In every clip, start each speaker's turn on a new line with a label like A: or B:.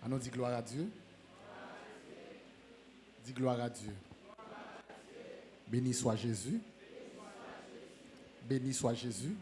A: On dit gloire à Dieu. Dis gloire à Dieu. Béni soit Jésus. Béni soit Jésus.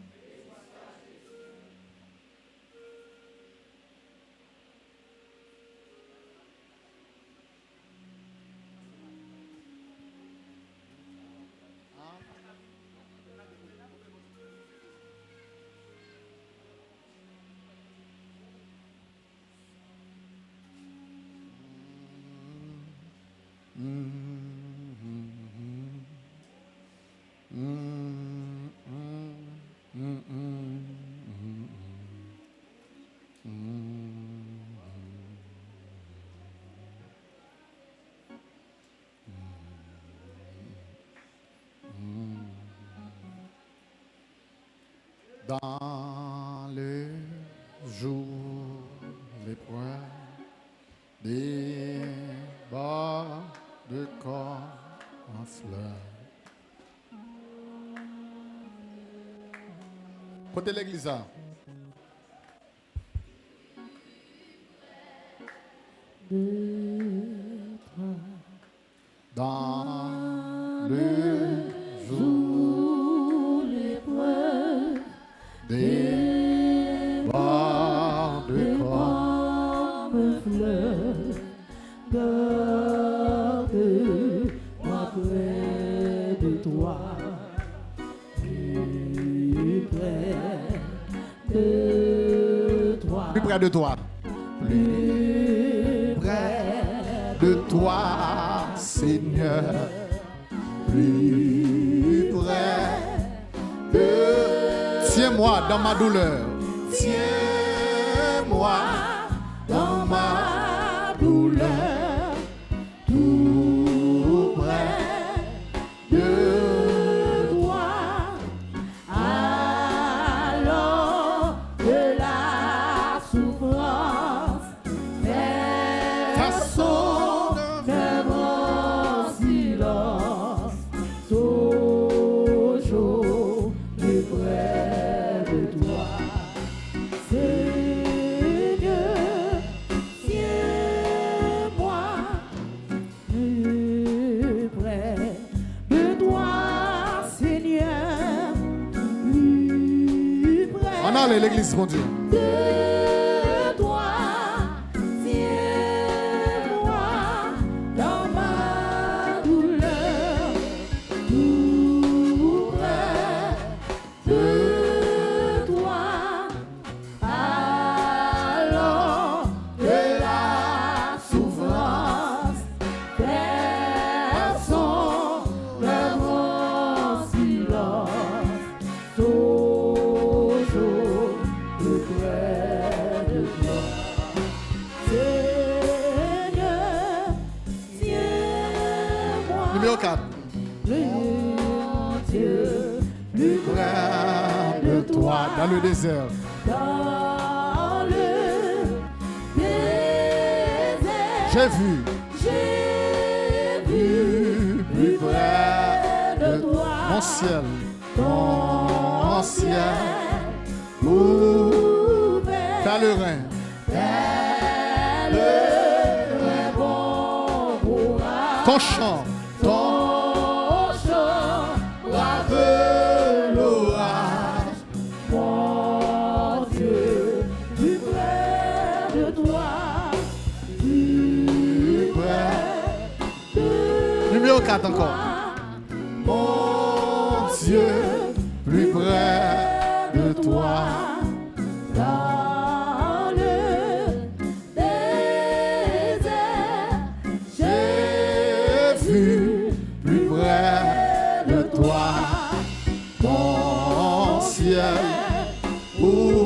A: Dans le jour l'épreuve des bords de corps en fleurs. Côté l'église. Dans le jour l'épreuve des bords de corps en fleurs. Garde-moi près de toi, plus près de toi, plus près de toi, plus près de toi, Seigneur, plus près de... Tiens-moi dans ma douleur, tiens-moi dans ma douleur. L'église, mon Dieu. De toi, tiens-moi dans ma douleur, tout près de toi, alors de la souffrance, personne ne prend silence. Numéro 4. Dieu, plus près de toi, dans le désert. Dans le désert. J'ai vu plus près de toi. Mon ciel. Ton ciel. Ouvert. Pèlerin. Pèlerin, bon courage. Ton chant. Numéro 4 encore. Mon Dieu, plus près de toi. Dans le désert, j'ai vu plus près de toi. Mon ciel ouvert.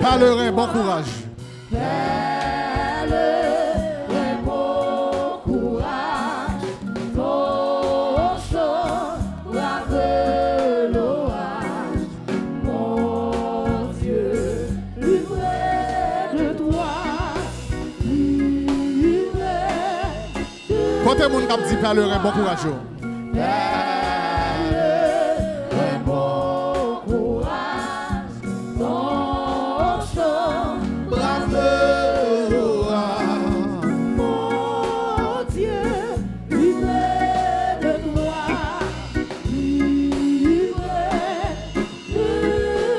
A: Pèlerin, bon courage. Pèlerin, bon courage. Ton chant, brave l'orage. cap dit pèlerin, bon courage.
B: Pèlerin, bon courage. Ton chant,
A: Bravo.
B: mon Dieu, livré de toi. Livré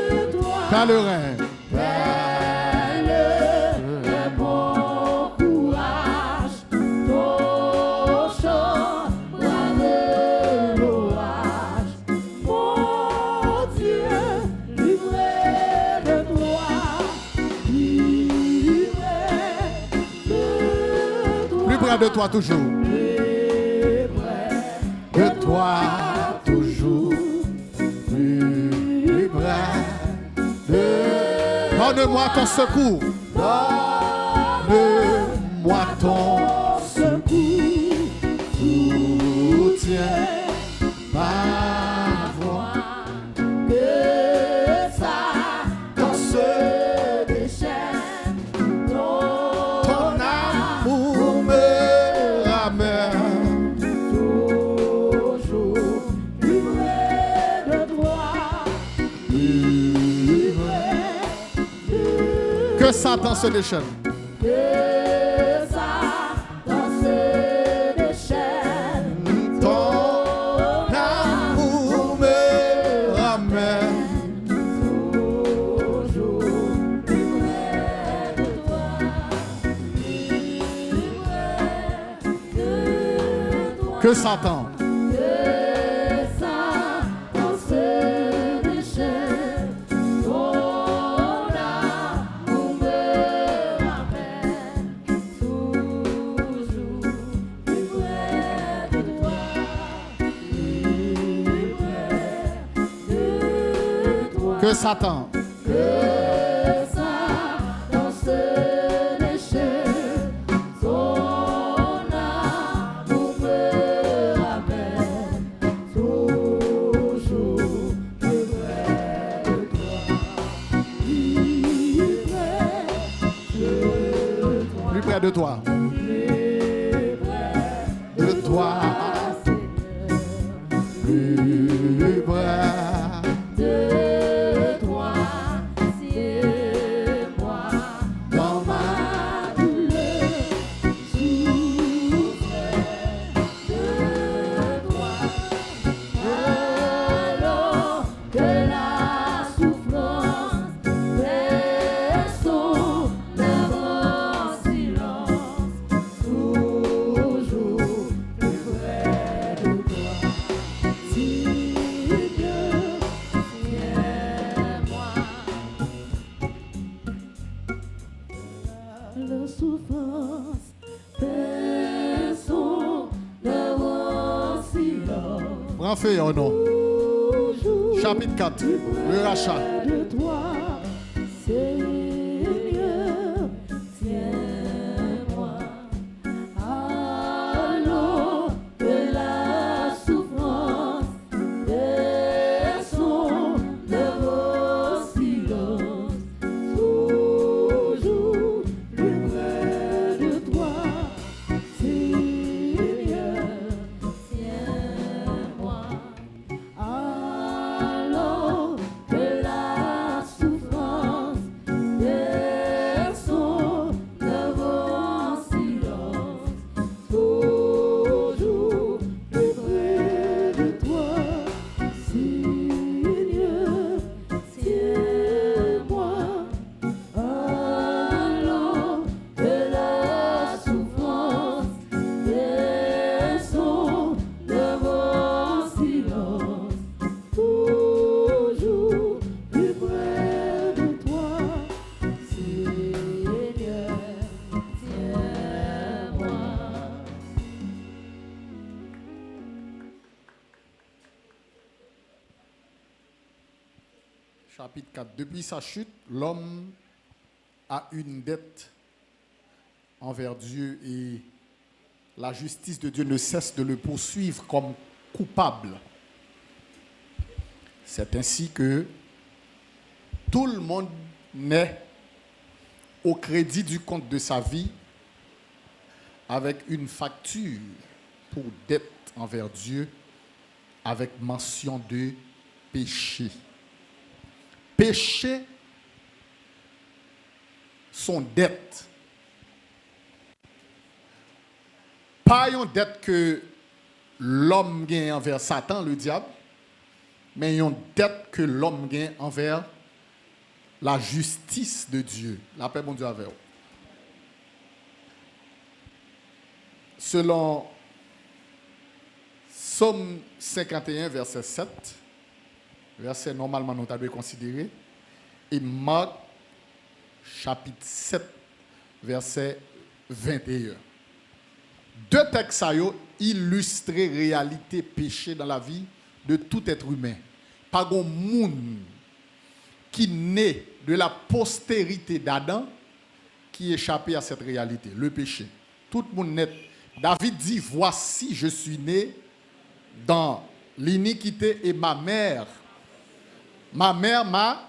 B: de toi.
A: Pèlerin. De toi toujours. De toi toujours. Plus près de. Donne-moi ton secours. Donne-moi ton secours. Soutiens ma voix.
B: Que ça dans ce déchaîne.
A: Ton amour me ramène.
B: Toujours plus près de toi.
A: Plus près. Que Satan se déchaîne.
B: Que ça dans ce déchaîne.
A: Ton amour me ramène.
B: Toujours plus près de toi. Plus près de toi.
A: Que Satan.
B: Que ça dans ce déchaîne. Ton amour me ramène. Toujours plus près de toi. Plus près de toi.
A: Que Satan.
B: Que ça dans ce déchaîne. Ton amour me ramène. Toujours plus près de toi. Plus près de toi.
A: Plus près de toi.
B: Plus près
A: De toi. Plus près.
B: de toi, c'est moi dans ma douleur, souffrais de toi. Alors que la souffrance fait son œuvre en silence, toujours plus près de toi. La souffrance fait son œuvre en silence.
A: Prends feu au nom.
B: Toujours
A: Chapitre 4. Le rachat.
B: de toi, Seigneur, tiens-moi. Alors que la souffrance fait son œuvre en silence, toujours plus près de toi, Seigneur, tiens-moi. Alors que la souffrance fait son œuvre en silence, toujours plus près de toi, Seigneur, tiens-moi. Alors que la souffrance fait son œuvre en silence, toujours plus près de toi, Seigneur, tiens-moi.
A: Chapitre 4. Depuis sa chute, l'homme a une dette envers Dieu et la justice de Dieu ne cesse de le poursuivre comme coupable. C'est ainsi que tout le monde naît au crédit du compte de sa vie avec une facture pour dette envers Dieu avec mention de péché. Péché, son dette. Pas une dette que l'homme gagne envers Satan, le diable, mais une dette que l'homme gagne envers la justice de Dieu. La paix, mon Dieu, avec vous. Selon Psaume 51, verset 7, verset normalement nous avons considéré, et Marc, chapitre 7, verset 21. Deux textes illustrent la réalité péché dans la vie de tout être humain. Pas de monde qui naît de la postérité d'Adam qui échappait à cette réalité, le péché. Tout le monde naît. David dit, voici, je suis né dans l'iniquité et ma mère m'a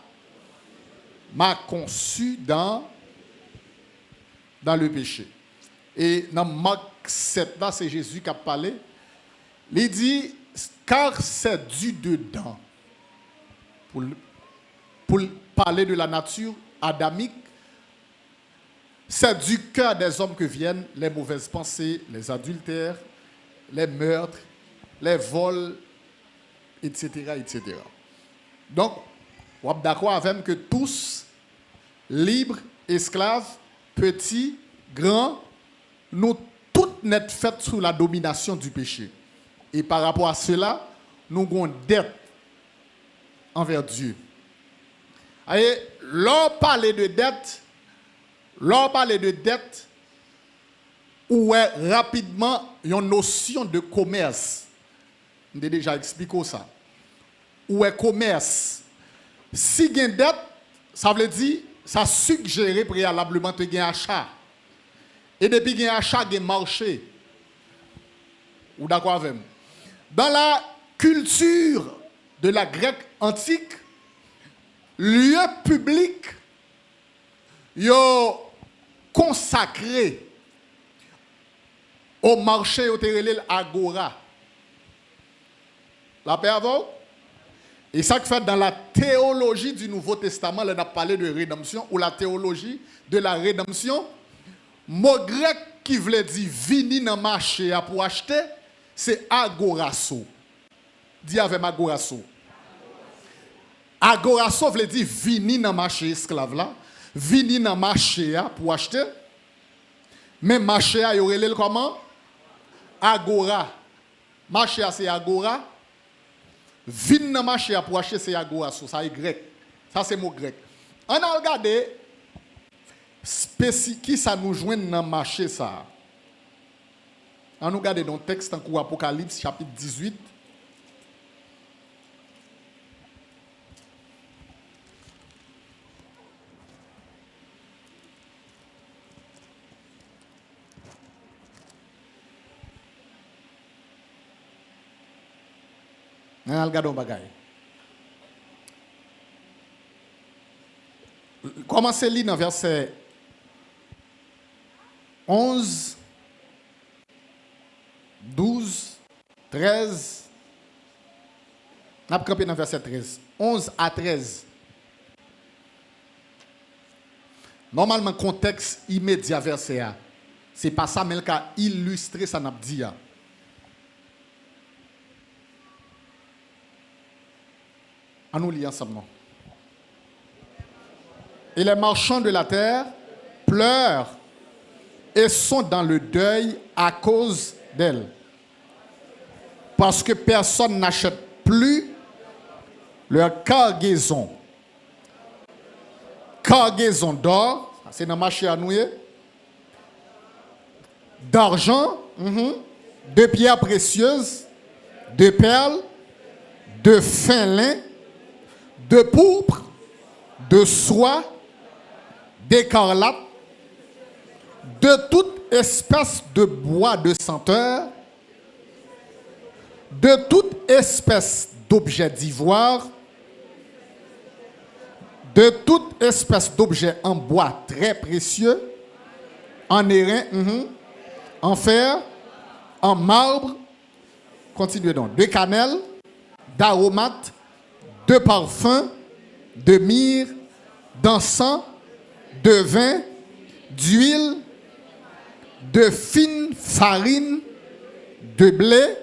A: conçu dans le péché. Et dans Marc 7, là, c'est Jésus qui a parlé. Il dit, car c'est du dedans. Pour parler de la nature adamique, c'est du cœur des hommes que viennent les mauvaises pensées, les adultères, les meurtres, les vols, etc., etc. Donc, on est d'accord avec moi que tous, libres, esclaves, petits, grands, nous toutes net faites sous la domination du péché. Et par rapport à cela, nous avons une dette envers Dieu. Et l'on parle de dette, où est rapidement une notion de commerce. Je vais déjà expliqué ça. Où est commerce? Si il y a une dette, ça veut dire ça suggère préalablement que il y a un achat. Et depuis qu'il y a un achat, il y a un marché. Ou d'accord avec moi? Dans la culture de la Grèce antique, lieu public, yo consacré au marché au terrelil agora. La paix avant? Et ça que fait dans la théologie du Nouveau Testament, on a parlé de rédemption, ou la théologie de la rédemption, mot grec qui voulait dire vini dans le marché pour acheter, c'est agorasso. Dis avec agorasso. Agorasso veut dire vini dans le marché esclave là, vini dans le marché pour acheter. Mais marché a yoré comment? Agora. Marché c'est agora. Vin dans marché pour acheter c'est agora, ça est grec. Ça c'est mot grec. On a regardé qui ça nous joint dans marché ça. On nous regarde dans le texte en cours Apocalypse chapitre 18. Regardons bagaille. Commencez à lire dans verset 11, 12, 13. On a campé dans verset 13. 11 à 13. Normalement, le contexte immédiat verset A. Ce n'est pas ça, mais il a illustré ça n'a dit. On nous lit ensemble. Non? Et les marchands de la terre pleurent et sont dans le deuil à cause d'elle. Parce que personne n'achète plus leur cargaison. Cargaison d'or, c'est dans le marché à nouer, d'argent, de pierres précieuses, de perles, de fin lin, de pourpre, de soie, d'écarlate, de toute espèce de bois de senteur, de toute espèce d'objet d'ivoire, de toute espèce d'objet en bois très précieux, en airain, en fer, en marbre, continuez donc, de cannelle, d'aromates, de parfum, de myrrhe, d'encens, de vin, d'huile, de fine farine, de blé,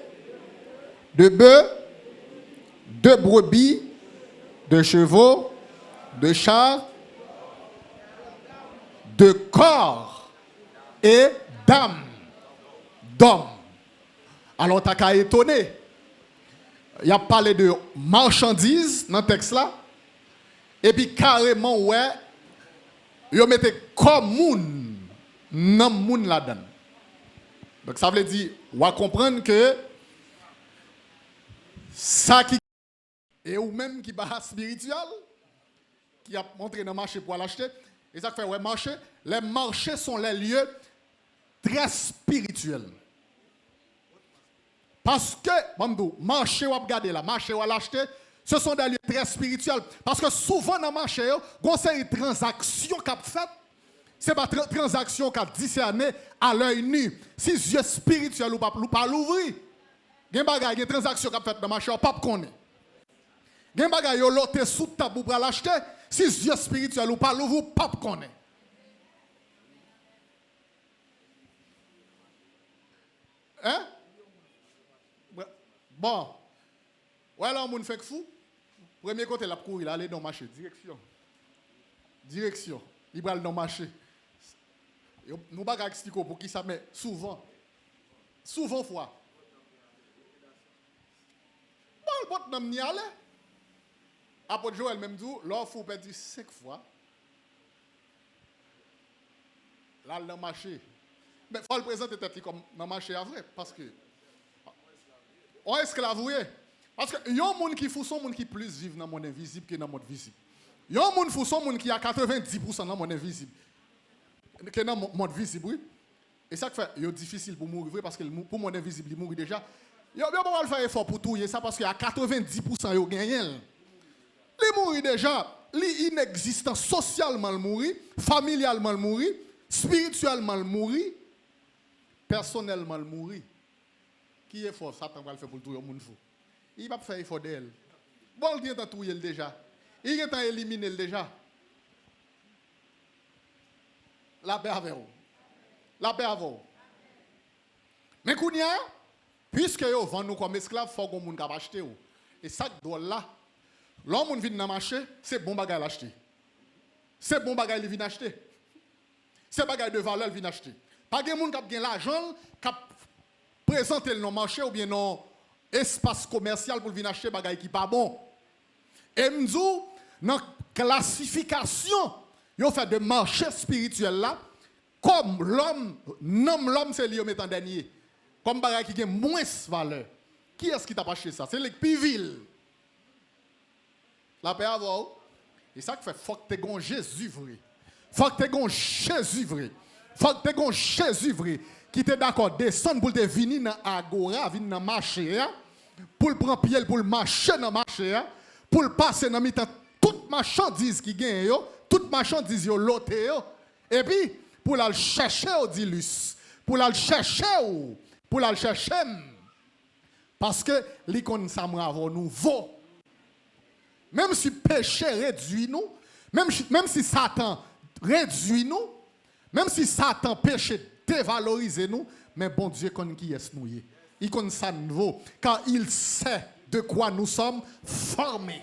A: de bœuf, de brebis, de chevaux, de chars, de corps et d'âmes, d'hommes. Alors, tu as étonné. Il a parlé de marchandises dans le texte là. Et puis, carrément, ouais, il mettait comme moun, non moun là-dedans. Donc, ça veut dire, on va comprendre que ça qui. Et ou même qui est spirituel, qui a montré dans le marché pour l'acheter. Et ça fait, ouais, marché. Les marchés sont les lieux très spirituels. Parce que, bon, marché ou regarder là, marché ou l'acheter, ce sont des lieux très spirituels. Parce que souvent dans le marché, il y a une transaction qui a fait. Ce n'est pas une transaction qui a discerné à l'œil nu. Si yeux spirituel ou pas l'ouvrir, il y a une transaction qui a fait dans le marché, ou pas connaître. Il y a une bagage qui loté sous table pour l'acheter. Si yeux spirituel ou pas l'ouvrir, pas connaître. Hein? Bon. Ouais, là, on fait fou. Premier côté, la courir, il aller dans le marché. Direction. Direction. Il va aller dans le marché. Nous ne pouvons pas expliquer pour qui ça, mais souvent. Souvent, fois. Bon, le pot n'a pas allé. Après Joël même dit, là, il faut perdre 5 fois. Là, dans le marché. Mais il faut le présenter tête comme dans le marché à vrai. Parce que. On est esclavoué. Parce que il y a un monde qui fout son monde qui plus vivent dans le monde invisible que dans le monde visible. Il y a un monde qui fout son monde qui a 90% dans le monde invisible que dans le monde visible. Oui. Et ça fait c'est difficile pour mourir parce que pour le monde invisible, il mourit déjà. Il y a pas faire effort pour tout ça parce qu'il y a 90% il gagne. Il mourit déjà. Il est inexistant socialement il mourit, familialement il mourit, spirituellement il mourit, personnellement il mourit. Qui est fort, Satan va le faire pour tout le monde. Il va faire effort d'elle. Bon, il est en tout déjà. Il est en éliminer déjà. La paix avec vous. La paix avec vous. Mais Kounia, puisque vous vendez nous comme esclaves, il faut que vous achetiez. Et ça, là, l'homme vient dans le marché, c'est bon bagage à l'acheter. C'est bon bagage il vient acheter. C'est bagage de valeur il vient acheter. Pas de monde qui a l'argent, qui présenter le marché ou bien non espace commercial pour venir acheter des choses qui ne sont pas bon. Et m'dou dans classification, yo fait de marché spirituel là comme l'homme, nomme l'homme c'est lui mettant dernier. Comme bagay qui a moins valeur. Qui est-ce qui t'a pas acheté ça? C'est les pivil. La paix à vous. Et ça qui fait faut que tu aies Jésus vrai. Faut que tu aies Jésus vrai. Faut que tu aies Jésus vrai. Qui était d'accord descendre pour te venir dans l'agora, venir dans le marché, pour le prendre pied, pour le marcher dans le marché, pour le passer dans le temps, toute marchandise qui gagne, toute marchandise yo lote, et puis pour la chercher au dilus, pour la chercher, parce que l'icône ça m'avons nouveau. Même si péché réduit nous, même si Satan réduit nous, même si Satan péché dévaloriser nous, mais bon Dieu connaît qui est nous. Il connaît ça nouveau, car il sait de quoi nous sommes formés.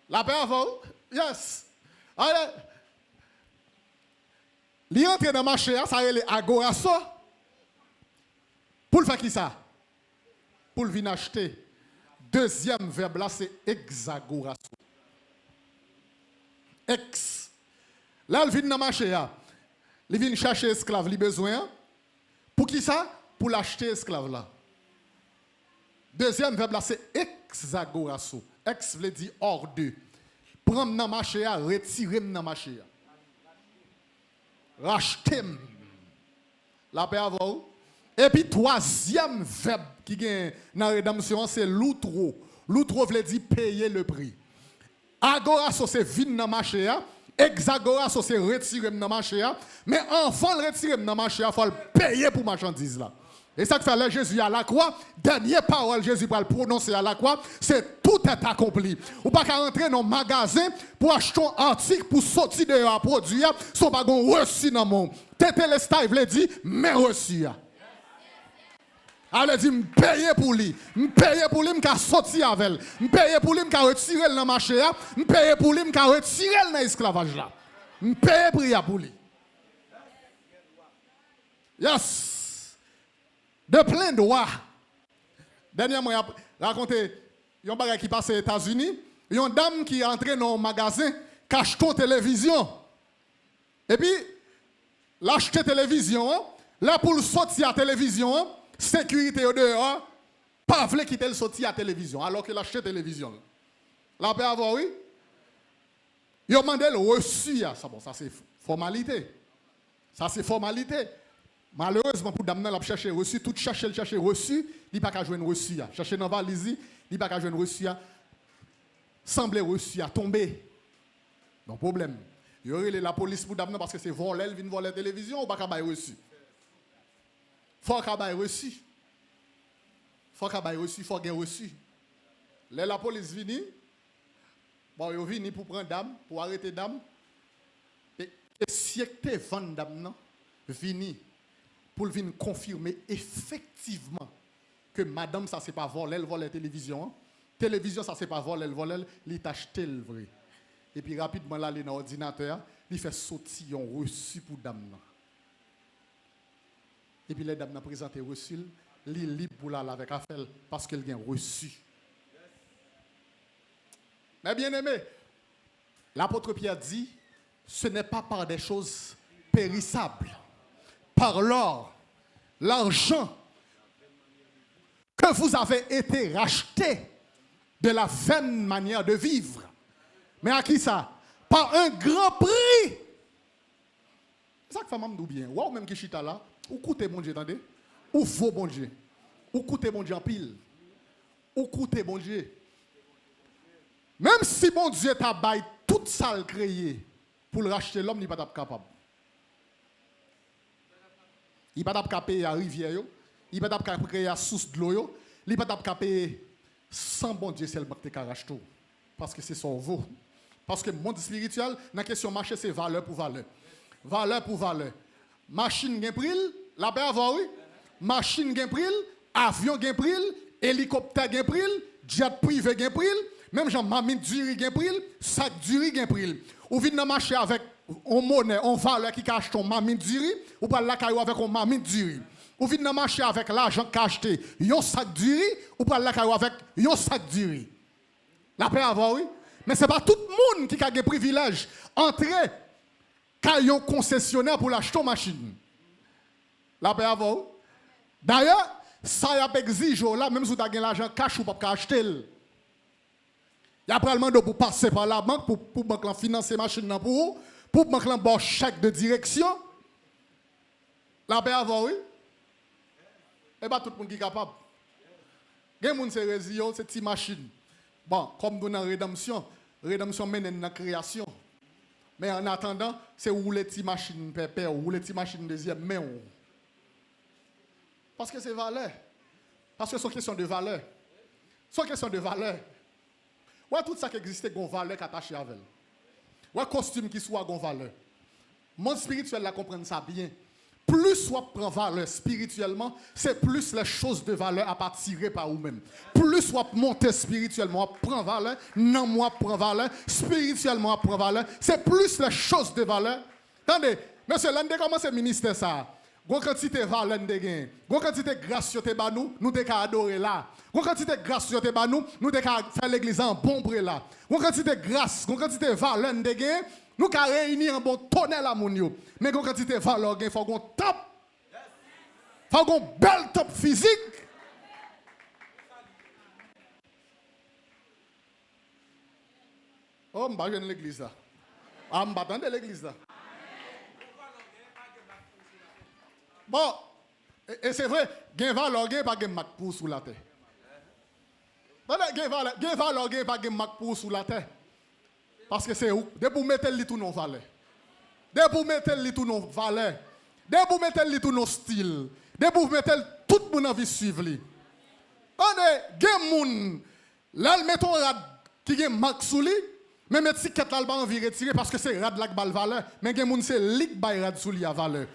A: La paix avant? Yes. Allez. Il entre dans le marché, ça est agorasso. Pour le faire qui ça? Pour le venir acheter. Deuxième verbe là, c'est exagorasso. Ex. Là, il vient dans le marché. Il vient chercher esclave, il a besoin. Pour qui ça? Pour l'acheter esclave là. Deuxième verbe là, c'est exagorasso. Ex veut dire hors de. Prendre dans le marché, retirer dans le marché. Racheter. La paix avant. Et puis, troisième verbe qui est dans la rédemption, c'est l'outro. L'outro veut dire payer le prix. Agorasso, c'est vin dans le marché. Exagora, ça c'est retirer dans le marché. Mais avant de retirer dans le marché, il faut le payer pour marchandise là. Et ça que fait là, Jésus à la croix, dernière parole Jésus va le prononcer à la croix, c'est tout est accompli. Ou pas qu'à rentrer dans le magasin pour acheter un article pour sortir de un produit, son pas reçu dans le monde. Tété le style veut dire mais reçu. Elle dit me payer pour lui, me payer pour lui, me sortir avec elle, me payer pour lui, me retirer dans le marché, me payer pour lui, me retirer dans l'esclavage là. Me payer pour lui. Yes. De plein droit. Dernièrement, j'ai raconté un bagage qui passe aux États-Unis. Il y a une dame qui est entrée dans un magasin, qui a acheté une télévision. Et puis, l'acheter la télévision, là pour le sortir à la télévision, sécurité au dehors, pas voulu quitter le sortir à la télévision, alors qu'il a acheté la télévision. Là, peut avoir, oui. Il a demandé le reçu. Ça, bon, ça c'est formalité. Ça c'est formalité. Malheureusement, pour Damnan, il a cherché reçu, tout chercher reçu, il n'a pas qu'à jouer reçu. Chercher dans la valise, il n'a pas qu'à jouer reçu. Semblait reçu, tomber. Donc, problème. Il y aurait la police pour Damnan parce que c'est voler, il vient voler la télévision ou pas qu'à bailler reçu. Faut qu'à bailler reçu. Faut qu'à bailler reçu, faut qu'il reçu. Là, la police vient, bon, ils viennent pour prendre dame, pour arrêter dame. Et si tu es vendre dame, vini pour venir confirmer effectivement que madame, ça c'est pas voler, elle vole la télévision. Télévision, ça c'est pas voler, elle vole, il est acheté le vrai. Et puis rapidement, là, il est dans l'ordinateur, il fait sortir un reçu pour dame. Et puis les dames ont présenté reçu, il est libre pour l'aller avec Afel parce qu'elle a reçu. Mais bien aimé, l'apôtre Pierre dit, ce n'est pas par des choses périssables, par l'or, l'argent, que vous avez été rachetés de la vaine manière de vivre. Mais à qui ça? Par un grand prix. C'est ça que femme me dit bien. Ou même qui chita là, ou coûtez bon Dieu, attendez? Ou faux bon Dieu? Ou coûtez bon Dieu en pile? Ou coûtez bon Dieu? Même si bon Dieu t'a baillé toute ça le créé pour le racheter, l'homme n'est pas capable. Il n'est pas capable de payer la rivière, il n'est pas capable de créer la source de l'eau, il n'est pas capable de payer sans bon Dieu seulement que tu as racheté. Parce que c'est son vaut. Parce que le monde spirituel, dans la question marché, c'est valeur pour valeur. Valeur pour valeur. Machine gain prix, la paix avant, oui. Machine gain prix, avion gain prix, hélicoptère gain prix, jet privé gain prix, même genre mamine duri gain prix, sac duri gain prix. Ou vient dans marché avec une monnaie, une valeur qui cache ton mamine duri, ou pas la caillou avec un mamine duri. Ou vient dans marché avec l'argent qui acheté, un sac duri, ou pas la caillou avec un sac duri. La paix avant, oui. Mais ce n'est pas tout le monde qui a des privilèges. Entrer, caillou concessionnaire pour l'acheter une machine. La paix avant. D'ailleurs, ça y a exige là, même si tu as l'argent cash ou pas acheter. Il y a probablement pour passer par la banque pour banque financer la machine pour banque bon chèque de direction. La paix avant, oui. Et pas tout le monde qui est capable. Il y a des gens qui sont résilients, c'est une machine. Bon, comme nous dans la rédemption mène dans la création. Mais en attendant, c'est où les petites machines pépère, où les petites machines deuxième main. Parce que c'est valeur. Parce que c'est une question de valeur. C'est une question de valeur. Ouais, tout ça qui existe, il y a une valeur qui est attachée avec elle. Ouais, costume qui soit une valeur. Le monde spirituel la comprend ça bien. Plus on prend valeur spirituellement, c'est plus les choses de valeur à partir par vous-même. Plus on monte spirituellement, on prend valeur, non moi prend valeur, spirituellement on prend valeur, c'est plus les choses de valeur. Attendez, monsieur, l'année commence le ministère ça. Gros quantité de valeur de gain, gros quantité de grâce sur tes banou, nous t'es qu'à adorer là. Gros quantité de grâce sur tes banou, nous t'es qu'à faire l'église en bon près là. Gros quantité de grâce, gros quantité de valeur de gain. Nous avons réuni un bon tonnerre à mon yo. Mais quand quantité de valeur, il faut qu'on top. Il faut qu'on bel top physique. Oh, je vais l'église là. Ah, je vais attendre l'église là. Bon, et c'est vrai, il y a valeur, il n'y a pas de mac pour sous la terre. Il y a valeur, il n'y a pas de mac pour sous la terre. Parce que c'est où? Dès pour mettre les tout nos valeurs. Dès pour mettre les tout nos valeurs. Dès pour mettre les tout nos styles. Dès pour mettre tout le monde envie de suivre. Attendez, il y a des gens, là, ils mettent un rad qui est marque sous lui, mais mettre ticket là, ils envie de retirer parce que c'est rad là qui a valeur. Mais il y a des gens, c'est lui qui a rad sous lui à valeur.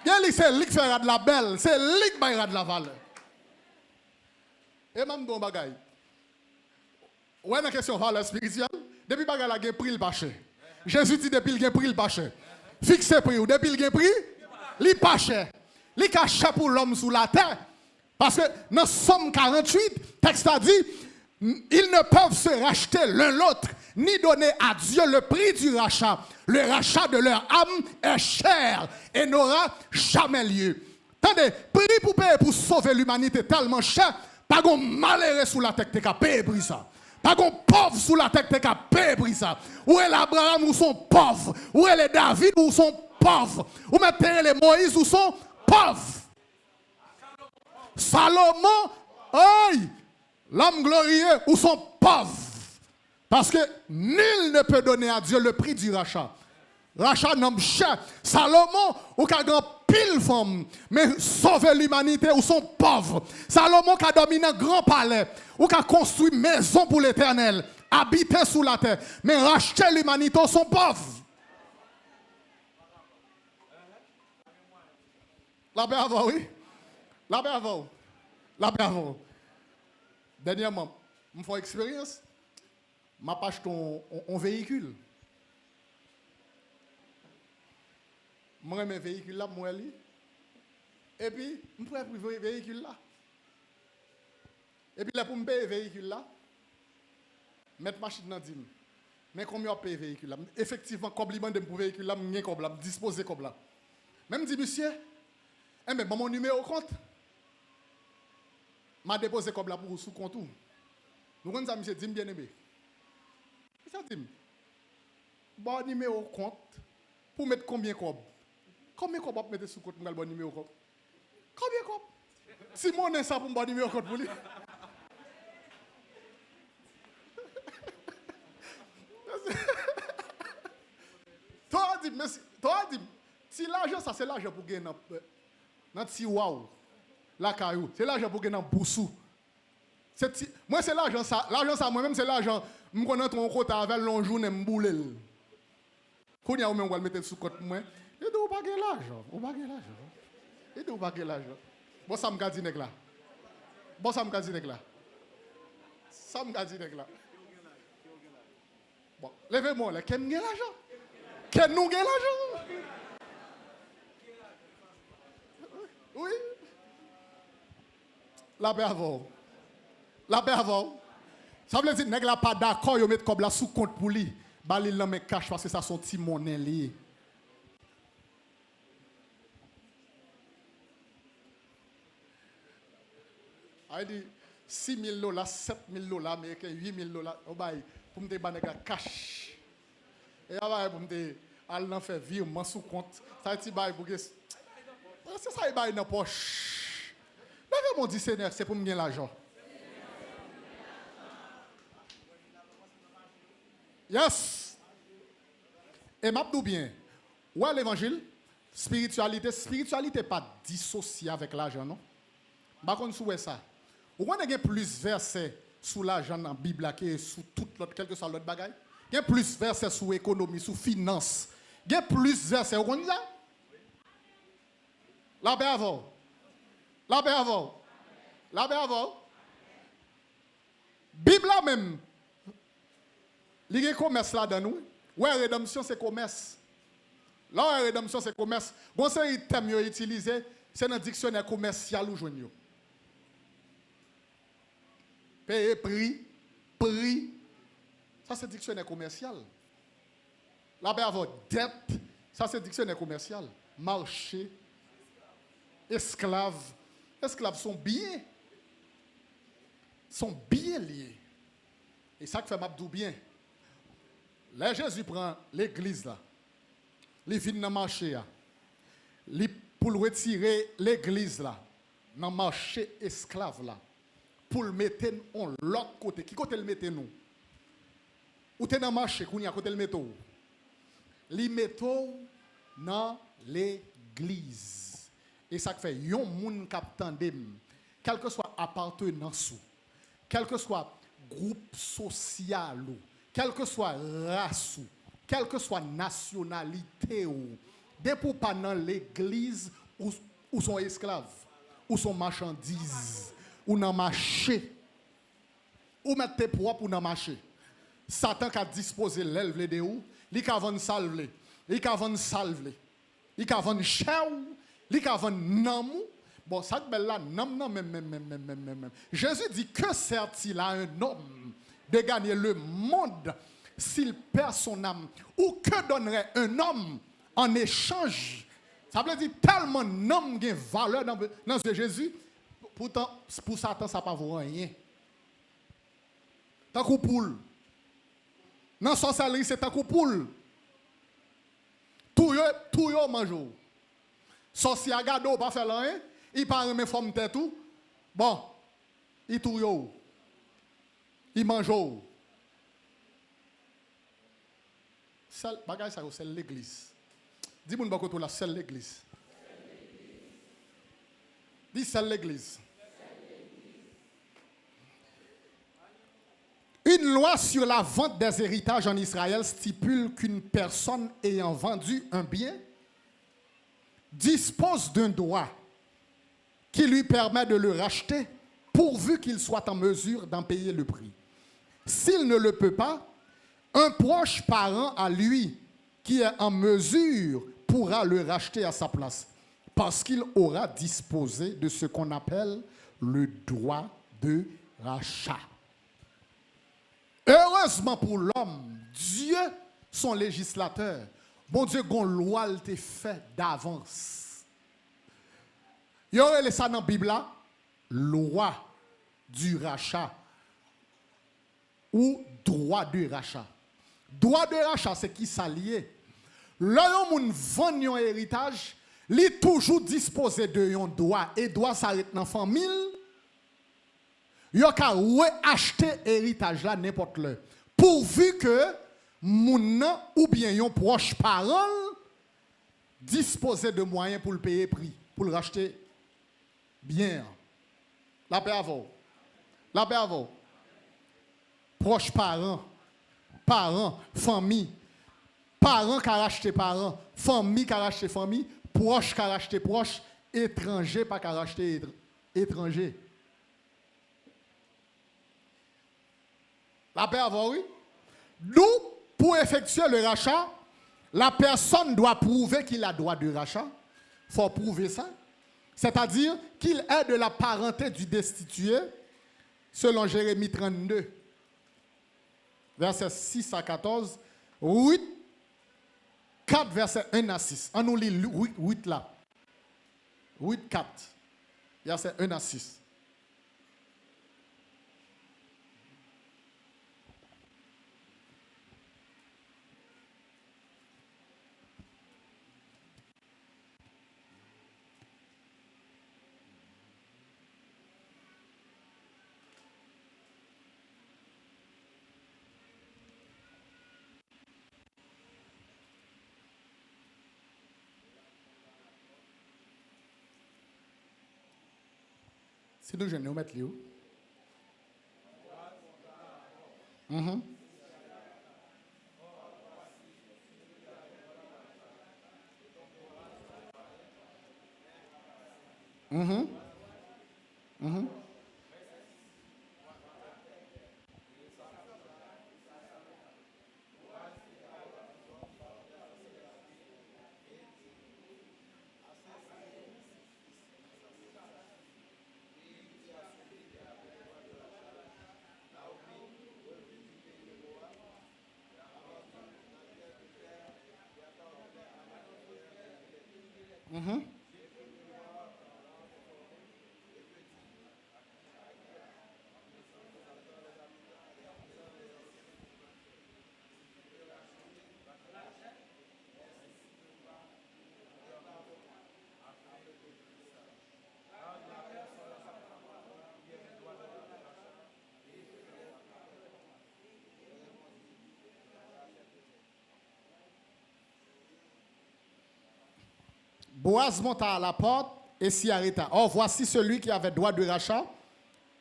A: Il y a des gens, c'est lui qui fait rad la belle, c'est lui qui a rad la valeur. Et même dans le bagage. Ouais, dans la question de valeur spirituelle, depuis que la a pris le pas cher. Jésus dit depuis qu'il a pris le pas cher. Fixez prix ou depuis qu'il a pris, il pas cher. Il caché pour l'homme sous la terre. Parce que dans Somme 48, le texte a dit, ils ne peuvent se racheter l'un l'autre, ni donner à Dieu le prix du rachat. Le rachat de leur âme est cher et n'aura jamais lieu. Attendez, prix pour payer pour sauver l'humanité tellement cher, pas qu'on malheureux sous la tête qui a payé pour ça. Pas qu'on pauvre sous la tête qui a payé pour ça. Où est l'Abraham ou sont pauvres? Où est les David ou sont pauvres? Où mettez les Moïse ou sont pauvres? Salomon, aïe, l'homme glorieux ou sont pauvres. Parce que nul ne peut donner à Dieu le prix du rachat. Rachat nomme cher. Salomon, ou qui a grand pile femme, mais sauver l'humanité ou sont pauvres. Salomon qui a dominé un grand palais, ou qui a construit maison pour l'éternel, habité sous la terre, mais racheter l'humanité ou sont pauvres. La paix avant, oui. La paix avant. La paix avant. Dernièrement, je fais expérience. Je m'achète un véhicule. Je remets un véhicule là, moi, et puis, je prends le véhicule là. Et puis, là, pour me payer le véhicule là, mettre ma machine dans le dîme. Mais combien on paye le véhicule là? Effectivement, comme je demande pour le véhicule là, je suis disposé comme là. Même dit, monsieur, eh bien, mon numéro compte, m'a déposé comme là pour sous compte. Nous avons dit, monsieur, dis bien aimé. Ça dit, bon numéro compte, pour mettre combien de combien de pour mettre sous compte pour bon numéro compte? Combien de compte? Si mon est ça pour bon numéro compte pour lui. Toi, dis, si l'argent, ça c'est l'argent pour gagner dans petit wow, la caillou, c'est l'argent pour gagner dans boussou. Moi, c'est l'argent ça, moi-même, c'est l'argent. Je connais ton côté avec long journée, je boule. Quand il y a un moment où je mettre sous compte, moi, il doit pas gagner l'argent. Il doit pas gagner l'argent. Bon, ça me garde là. Ça me garde là. Bon, levez-moi là. Qui gagne l'argent? Qui nous gagne l'argent? Oui. La paix avant. Ça veut dire que nèg la pas d'accord, yo mettre comme la sous compte pour lui. Ba li lan men cash parce que ça son petit monnaie lié. A dit $6,000, $7,000 américains, $8,000 au bail pour me te ba nèg cash. Et avant pour me te al faire virement sous compte. Ça ti bail pour que c'est ça il bail dans poche. Levez mon dictionnaire, c'est pour me gagner l'argent. Yes. Et m'abdou bien. Ouais, l'évangile, spiritualité pas dissociée avec l'argent, non? Par contre, sous ça. Ou on a plus versets sous l'argent dans la Bible que sous toute l'autre, quel que soit l'autre bagaille. Il y a plus versets sous économie, sous finance. Il y a plus versets. Vous comprenez ça? La paix avant. Bible là même. Il y a un commerce là dans nous. Ouais, rédemption c'est commerce. Là, rédemption c'est commerce. Bon, c'est un thème utilisé, c'est dans le dictionnaire commercial ou joignot. Payer prix. Ça c'est dictionnaire commercial. Là, ben avoir dette, ça c'est dictionnaire commercial. Marché, esclaves sont bien liés. Et ça qui fait m'abdou bien. Là, Jésus prend l'église là. Il vient dans le marché là. Pour retirer l'église là. Dans le marché esclave là. Pour le mettre en l'autre côté. Qui côté le mettre nous? Ou t'es dans le marché, qu'on y a côté le métaux. Li métaux dans l'église. Et ça fait yon moun k'ap tandem, quel que soit appartenance, quel que soit groupe social, quel que soit race, quelle que soit nationalité, dès pour pas dans l'église ou sont esclaves, ou sont marchandises, ou dans marché, ou mettre tes propres ou dans marché. Satan qui a disposé l'elve de ou, li ka vendre salve, li ka vendre salve, li ka vendre chèw, li ka vendre nam. Bon, ça que là, nam nan même. Jésus dit que sert-il à un homme de gagner le monde s'il perd son âme? Ou que donnerait un homme en échange? Ça veut dire tellement d'homme qui a valeur dans ce Jésus, pourtant pour Satan ça pas vaut rien. Tant qu'on poule. Dans sorcellerie c'est tant qu'on poule. Tout yo mange. Sorcier gado pas faire rien, il pas remet forme tête tout. Bon, il tout yo. Il mange. Seul bagage ça c'est l'église. Dis-moi beaucoup tout là, c'est l'église. Dis c'est l'église. Une loi sur la vente des héritages en Israël stipule qu'une personne ayant vendu un bien dispose d'un droit qui lui permet de le racheter pourvu qu'il soit en mesure d'en payer le prix. S'il ne le peut pas, un proche parent à lui qui est en mesure pourra le racheter à sa place parce qu'il aura disposé de ce qu'on appelle le droit de rachat. Heureusement pour l'homme, Dieu, son législateur, bon Dieu, gon loi te fait d'avance. Il y aurait ça dans la Bible là, loi du rachat ou droit de rachat. Droit de rachat, c'est qui s'allie. Là, on vend un héritage, il est toujours disposé de un droit et droit s'arrête dans la famille. Yo ka acheter héritage là n'importe le pourvu que moun ou bien yon proche parent disposer de moyens pour le payer prix pour le racheter bien. La paix avant. La paix avant. Proche parent, famille, parents qui racheté parents, famille qui racheté famille, proche qui racheté proche, étranger pas qui racheté étranger. La paix avant, oui. Nous, pour effectuer le rachat, la personne doit prouver qu'il a droit de rachat. Il faut prouver ça. C'est-à-dire qu'il est de la parenté du destitué, selon Jérémie 32, versets 6 à 14, 8, 4, versets 1 à 6. On nous lit 8 là. 8, 4, versets 1 à 6. Si nous jeunes, nous mettons les où? Boaz monta à la porte et s'y arrêta. Or, voici celui qui avait droit de rachat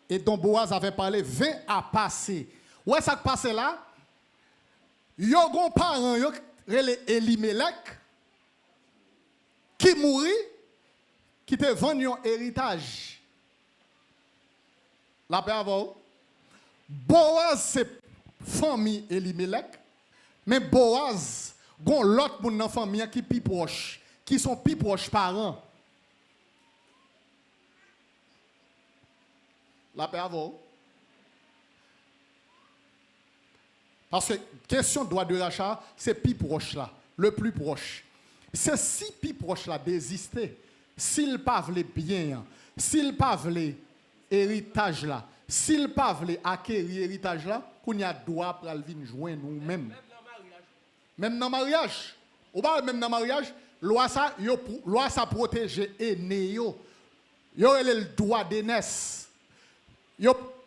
A: et dont Boaz avait parlé, vint à passer. Où est-ce que passe là? Yo gon parent yo relé Elimelech qui mourit, qui te vendu un héritage. La paix avant. Boaz c'est famille Elimelech, mais Boaz gon l'autre moun dans famille qui pi proche, qui sont pi proches parents. La paix avant. Parce que question de droit de rachat, c'est plus proche là, le plus proche. C'est si plus proche là d'exister, s'il pas veut bien, s'il pas veut héritage là, s'il pas veut acquérir héritage là, qu'on y a droit pour venir joindre nous-mêmes. Même dans le mariage. Ou pas même dans le mariage, loi ça protège aîné yo. Yo le droit d'aînesse.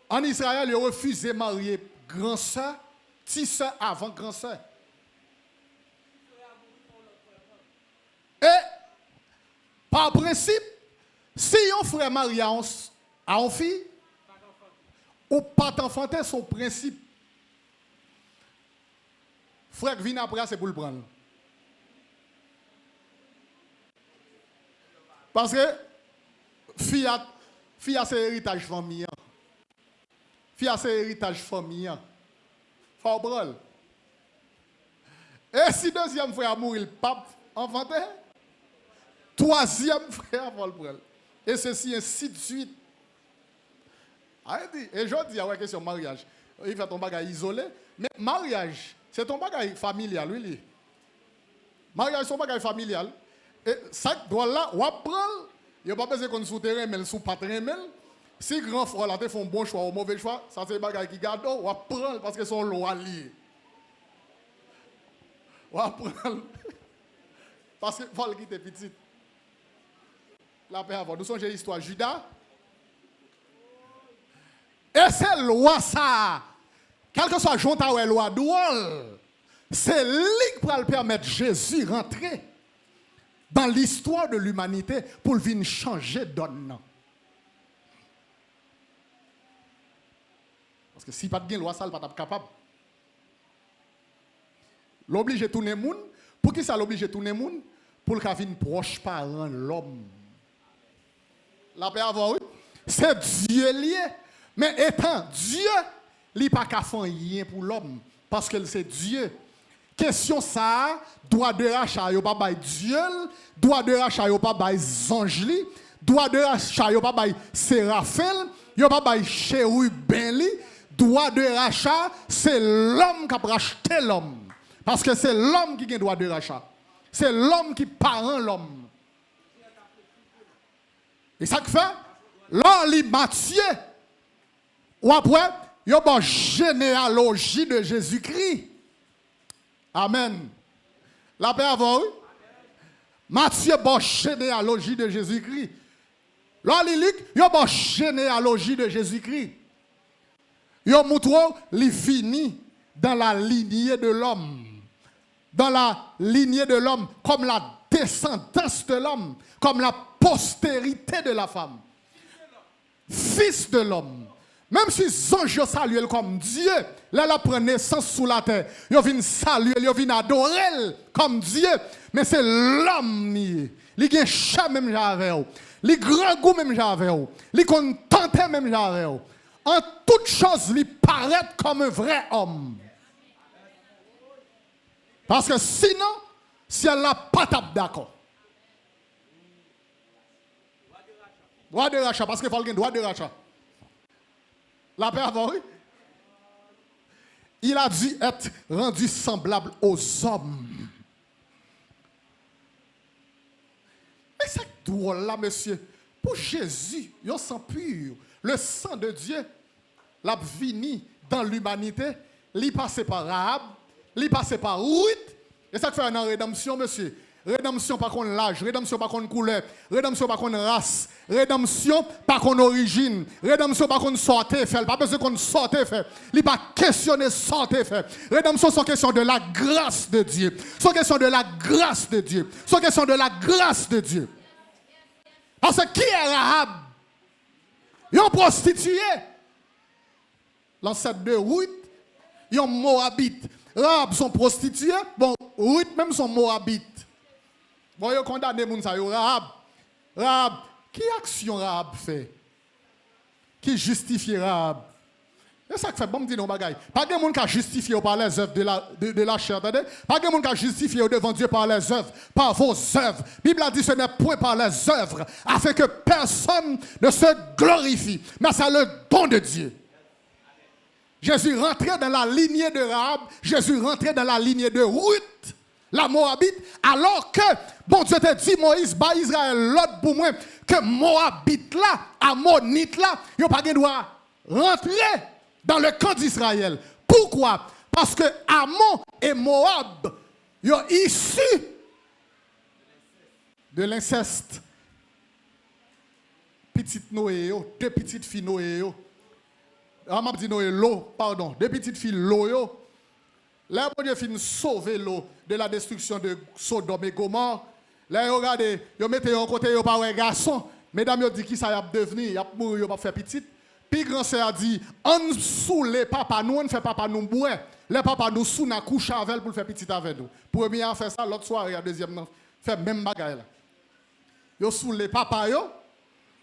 A: En Israël, yo refusé de marier grand sœur, petit sœur avant grand sœur. Et par principe, si un frère marié à une fille, ou pas d'enfanter son principe. Frère qui vient après, c'est pour le prendre. Parce que fille a ses héritages familiaux. Fille a ses héritages familiaux. Faut prendre. Et si deuxième frère mourit, le pape enfanté, troisième frère va le prendre. Et ceci ainsi de suite. Et je dis, il y a une question de mariage. Il fait ton bagage isolé. Mais mariage, c'est ton bagage familial, oui. Mariage, c'est ton bagage familial. Et ça doit là, on prend. Il n'y a pas besoin qu'on souterrain, mais sous patrin. Si grand frère là te font bon choix ou mauvais choix, ça c'est des bagages qui gardent, on prend parce que son loi lié. On prend. Parce qu'il faut le quitter petit. La paix avant. Nous sommes l'histoire Judas. Et c'est loi ça. Quel que soit Jonta ou loi doual, c'est lui qui va permettre Jésus rentrer dans l'histoire de l'humanité pour venir changer donne. Parce que si pas de loi ça, il pas capable. L'oblige tourner le monde. Pour qui ça l'oblige tourner le monde? Pour qu'il vienne proche parent l'homme. La paix avant, oui. C'est Dieu lié. Mais étant Dieu, il n'y a pas qu'à faire rien pour l'homme. Parce que c'est Dieu. Question ça, droit de rachat, il n'y a pas de Dieu. Droit de rachat, il n'y a pas de ange. Droit de rachat, il n'y a pas de Séraphel. Il n'y a pas de chérubin. Droit de rachat, c'est l'homme qui a racheté l'homme. Parce que c'est l'homme qui a droit de rachat. C'est l'homme qui parent l'homme. Et ça que fait, là, il Matthieu. Ou après, il y a une généalogie de Jésus-Christ. Amen. La paix avant, oui? Matthieu, une généalogie de Jésus-Christ. Là, il y a une généalogie de Jésus-Christ. Il y a un fini dans la lignée de l'homme. Dans la lignée de l'homme, comme la descendance de l'homme, comme la postérité de la femme. Fils de l'homme. Même si les anges saluent comme Dieu, là, il prend naissance sous la terre. Ils viennent saluer, ils viennent adorer comme Dieu. Mais c'est l'homme, il a chat même j'avais. Il grand goût même j'avais. Il contenté même j'avais. En toute chose, il paraît comme un vrai homme. Parce que sinon, si elle n'a pas d'accord. Droit de rachat, parce qu'il faut le droit de rachat. La paix avant, oui. Il a dû être rendu semblable aux hommes. Mais c'est drôle là, monsieur. Pour Jésus, il y a un sang pur. Le sang de Dieu, l'a vini dans l'humanité. Il passé par Rahab, il passé par Ruth. Et ça fait une rédemption, monsieur. Rédemption par contre l'âge, rédemption par contre couleur, rédemption par contre race, rédemption par contre origine, rédemption par contre sortez fait, pas besoin qu'on sortez fait. Il pas questionner sortez fait. Rédemption c'est question de la grâce de Dieu. C'est question de la grâce de Dieu. C'est question de la grâce de Dieu. Parce que qui est Rahab? Une prostituée. L'ancêtre de Ruth, une Moabite. Rahab sont prostituées, bon, Ruth même sont Moabites. Bon, ils condamné moun sa yo Rahab. Rahab, qui action Rahab fait? Qui justifie Rahab? C'est ça que fait bon me dire non bagay. Pas de monde qui a justifié par les œuvres de la chair, attendez? Pas de monde qui a justifié devant Dieu par les œuvres, par vos œuvres. La Bible a dit ce n'est point par les œuvres, afin que personne ne se glorifie, mais c'est le don de Dieu. Jésus rentrait dans la lignée de Rahab, Jésus rentrait dans la lignée de Ruth, la Moabite, alors que, bon Dieu te dit, Moïse, bah Israël, l'autre pour moi, que Moabite là, Ammonite là, ils n'ont pas de droit rentrer dans le camp d'Israël. Pourquoi? Parce que Ammon et Moab, ils sont issus de l'inceste. Petite Noé, deux petites filles Noé. Je dit Noé, l'eau, pardon, deux petites filles l'eau. Là, bon Dieu finit sauver l'eau de la destruction de Sodome et Gomorrhe. Là, regardez, ils mettent en côté par un garçon. Mesdames, ils disent qui ça y a devenu, il a mouru, il a faire petite. Puis grand sœur a dit, on sous les papas, nous on fait papa nous boire. Les papas nous sous na couche avec pour faire petite avec nous. Premier a fait ça, l'autre soirée, la deuxième fait même bagaille là. Yo sous les papas yo,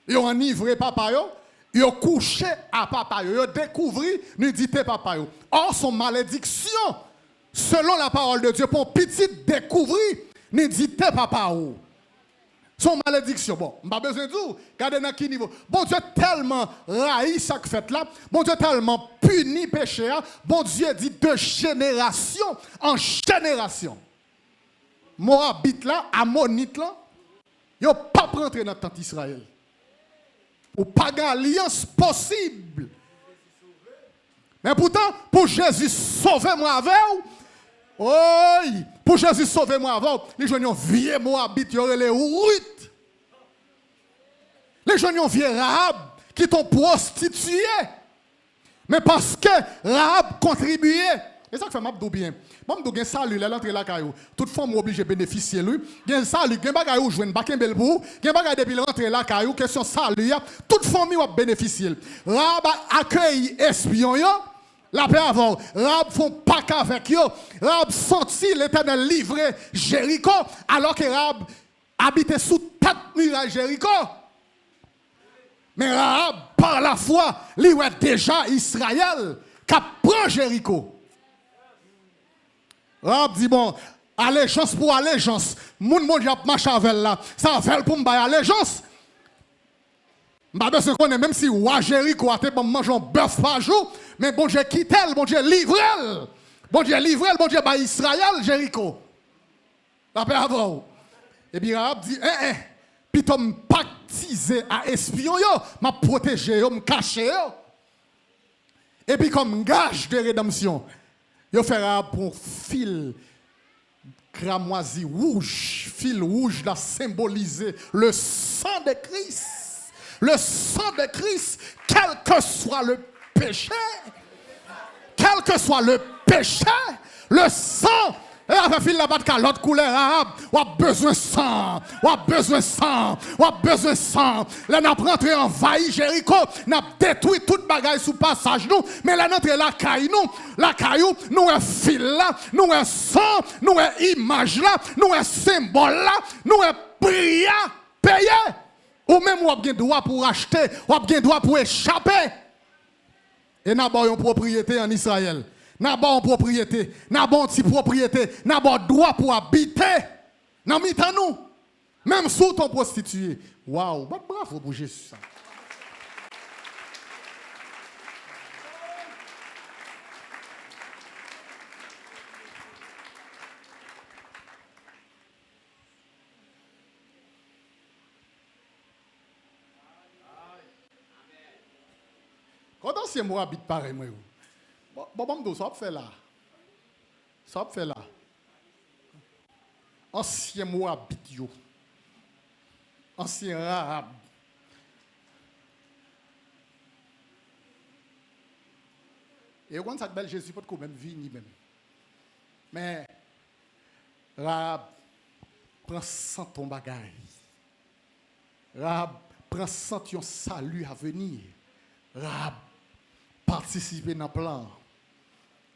A: yo enivré papa yo, yo couché à papa yo, yo découvert nudité papa yo. Or son malédiction selon la parole de Dieu pour petite découvrir nudité papa yo. Son malédiction. Bon, je n'ai pas besoin de vous. Regardez dans quel niveau. Bon Dieu tellement raï ça que fait là. Bon Dieu tellement puni péché. Bon Dieu dit de génération en génération. Moabite là, Ammonite là, ils n'ont pas rentré dans le temps d'Israël. Ou pas d'alliance possible. Mais pourtant, pour Jésus sauver moi avec vous, oui, pour Jésus sauver moi avec vous, les gens ont vieux Moabite, ils ont les Ruth. Les gens ont vieux Rahab qui t'ont prostitué. Mais parce que Rahab contribuait. Et ça fait m'abdou bien. Moi m'dou gen salut là l'entrée la caillou. Toute femme obligée bénéficier lui. Gen salut, gen bagay ou joine bakin bel pour. Gen bagay depuis l'entrée la caillou question salut. Toute famille va bénéficier. Rahab accueille espion yo. La paix avant. Rahab font pas qu'avec yo. Rahab senti l'Éternel livrer Jéricho alors que Rahab habitait sous tête muraille Jéricho. Mais Rahab, par la foi, lui est déjà Israël qui prend Jéricho. Rahab dit bon, allégeance pour allégeance. Moun moun a marché avec là. Ça fait pour me bailler allégeance. M'a besoin qu'on même si roi Jéricho a été bon manger un bœuf par jour, mais bon Dieu quitté, bon Dieu livré. Bon Dieu livré, bon Dieu ba Israël Jéricho. La paix avant. Et bien Rahab dit puis tu me pactisé à espion yo, m'a protégé yo, m'a caché yo. Et puis comme gage de rédemption, yo fera pour fil cramoisi rouge, fil rouge là symboliser le sang de Christ. Le sang de Christ, quel que soit le péché, le sang. Et avec fil la batte l'autre couleur arabe, ou a besoin de sang, ou a besoin de sang, ou a besoin de sang. Là n'a rentré envahi Jéricho, n'a détruit toute bagaille sous passage nous, mais là notre la caillou, nous un fil là, nous un sang, nous un image là, nous un symbole là, nous un prière payé. Ou même ou a bien droit pour acheter, ou a bien droit pour échapper. Et n'a pas une propriété en Israël. N'a pas une propriété, n'a pas une petite propriété, n'a pas droit pour habiter. N'a mis à nous. Même sous ton prostitué. Waouh, bravo pour Jésus. Quand on s'est moi habite pareil, moi. Bon, ça fait là. Ça fait là. ancien Moabite yo, ancien Rahab. Et quand ça belle Jésus pas même vini même. Mais Rahab prend sans ton bagage. Rahab prend sans ton salut à venir. Rahab participer dans le plan.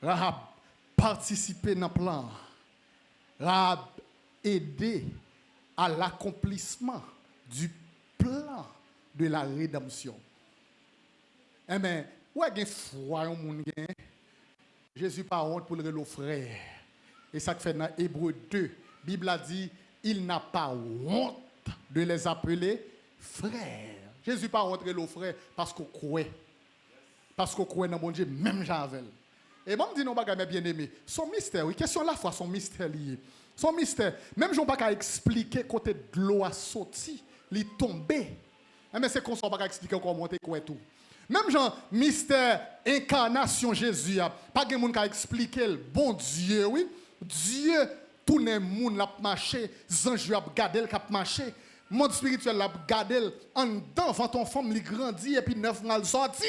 A: Rahab participer dans le plan. Rahab aider à l'accomplissement du plan de la rédemption. Eh bien, où est-ce que foi un monde gain? Jésus pas honte pour le frère. Et ça fait dans Hébreux 2, la Bible a dit il n'a pas honte de les appeler frères. Jésus pas honte de le frère parce qu'on croit. Parce qu'on croit dans mon Dieu même Javel. Et bon, me dit non bagay bien aimé, son mystère, oui, question la foi son mystère lié. Son mystère, même je pas expliquer côté de l'eau a sorti, li tombé. Mais c'est qu'on ne pas expliquer comment monter quoi tout. Même genre mystère incarnation Jésus, pas de monde qui expliquer le bon Dieu, oui. Dieu tout le monde l'a marché, ange a regardé le cap marché. Monde spirituel l'a regardé en dedans avant ton femme li grandi et puis 9 mois sorti.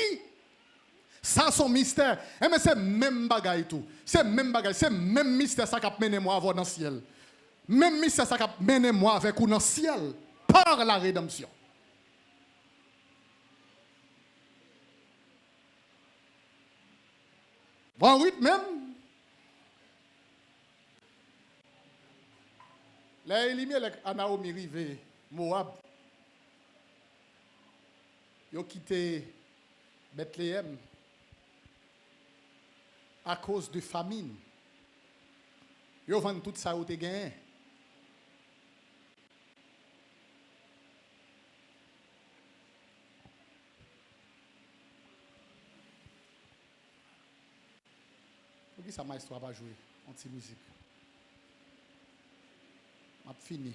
A: Ça son mystère. Et mais c'est même bagaille tout. C'est même bagaille, c'est même mystère ça qui a mené moi avant dans le ciel. Même mystère ça qui a mené moi avec vous dans le ciel par la rédemption. Bon rythme même. Là il a Naomi rivé Moab. Ils ont quitté Bethléem à cause de famine. Ils ont vendu tout ça au gagné. Pourquoi ça m'a histoire va jouer anti-musique? M'a fini.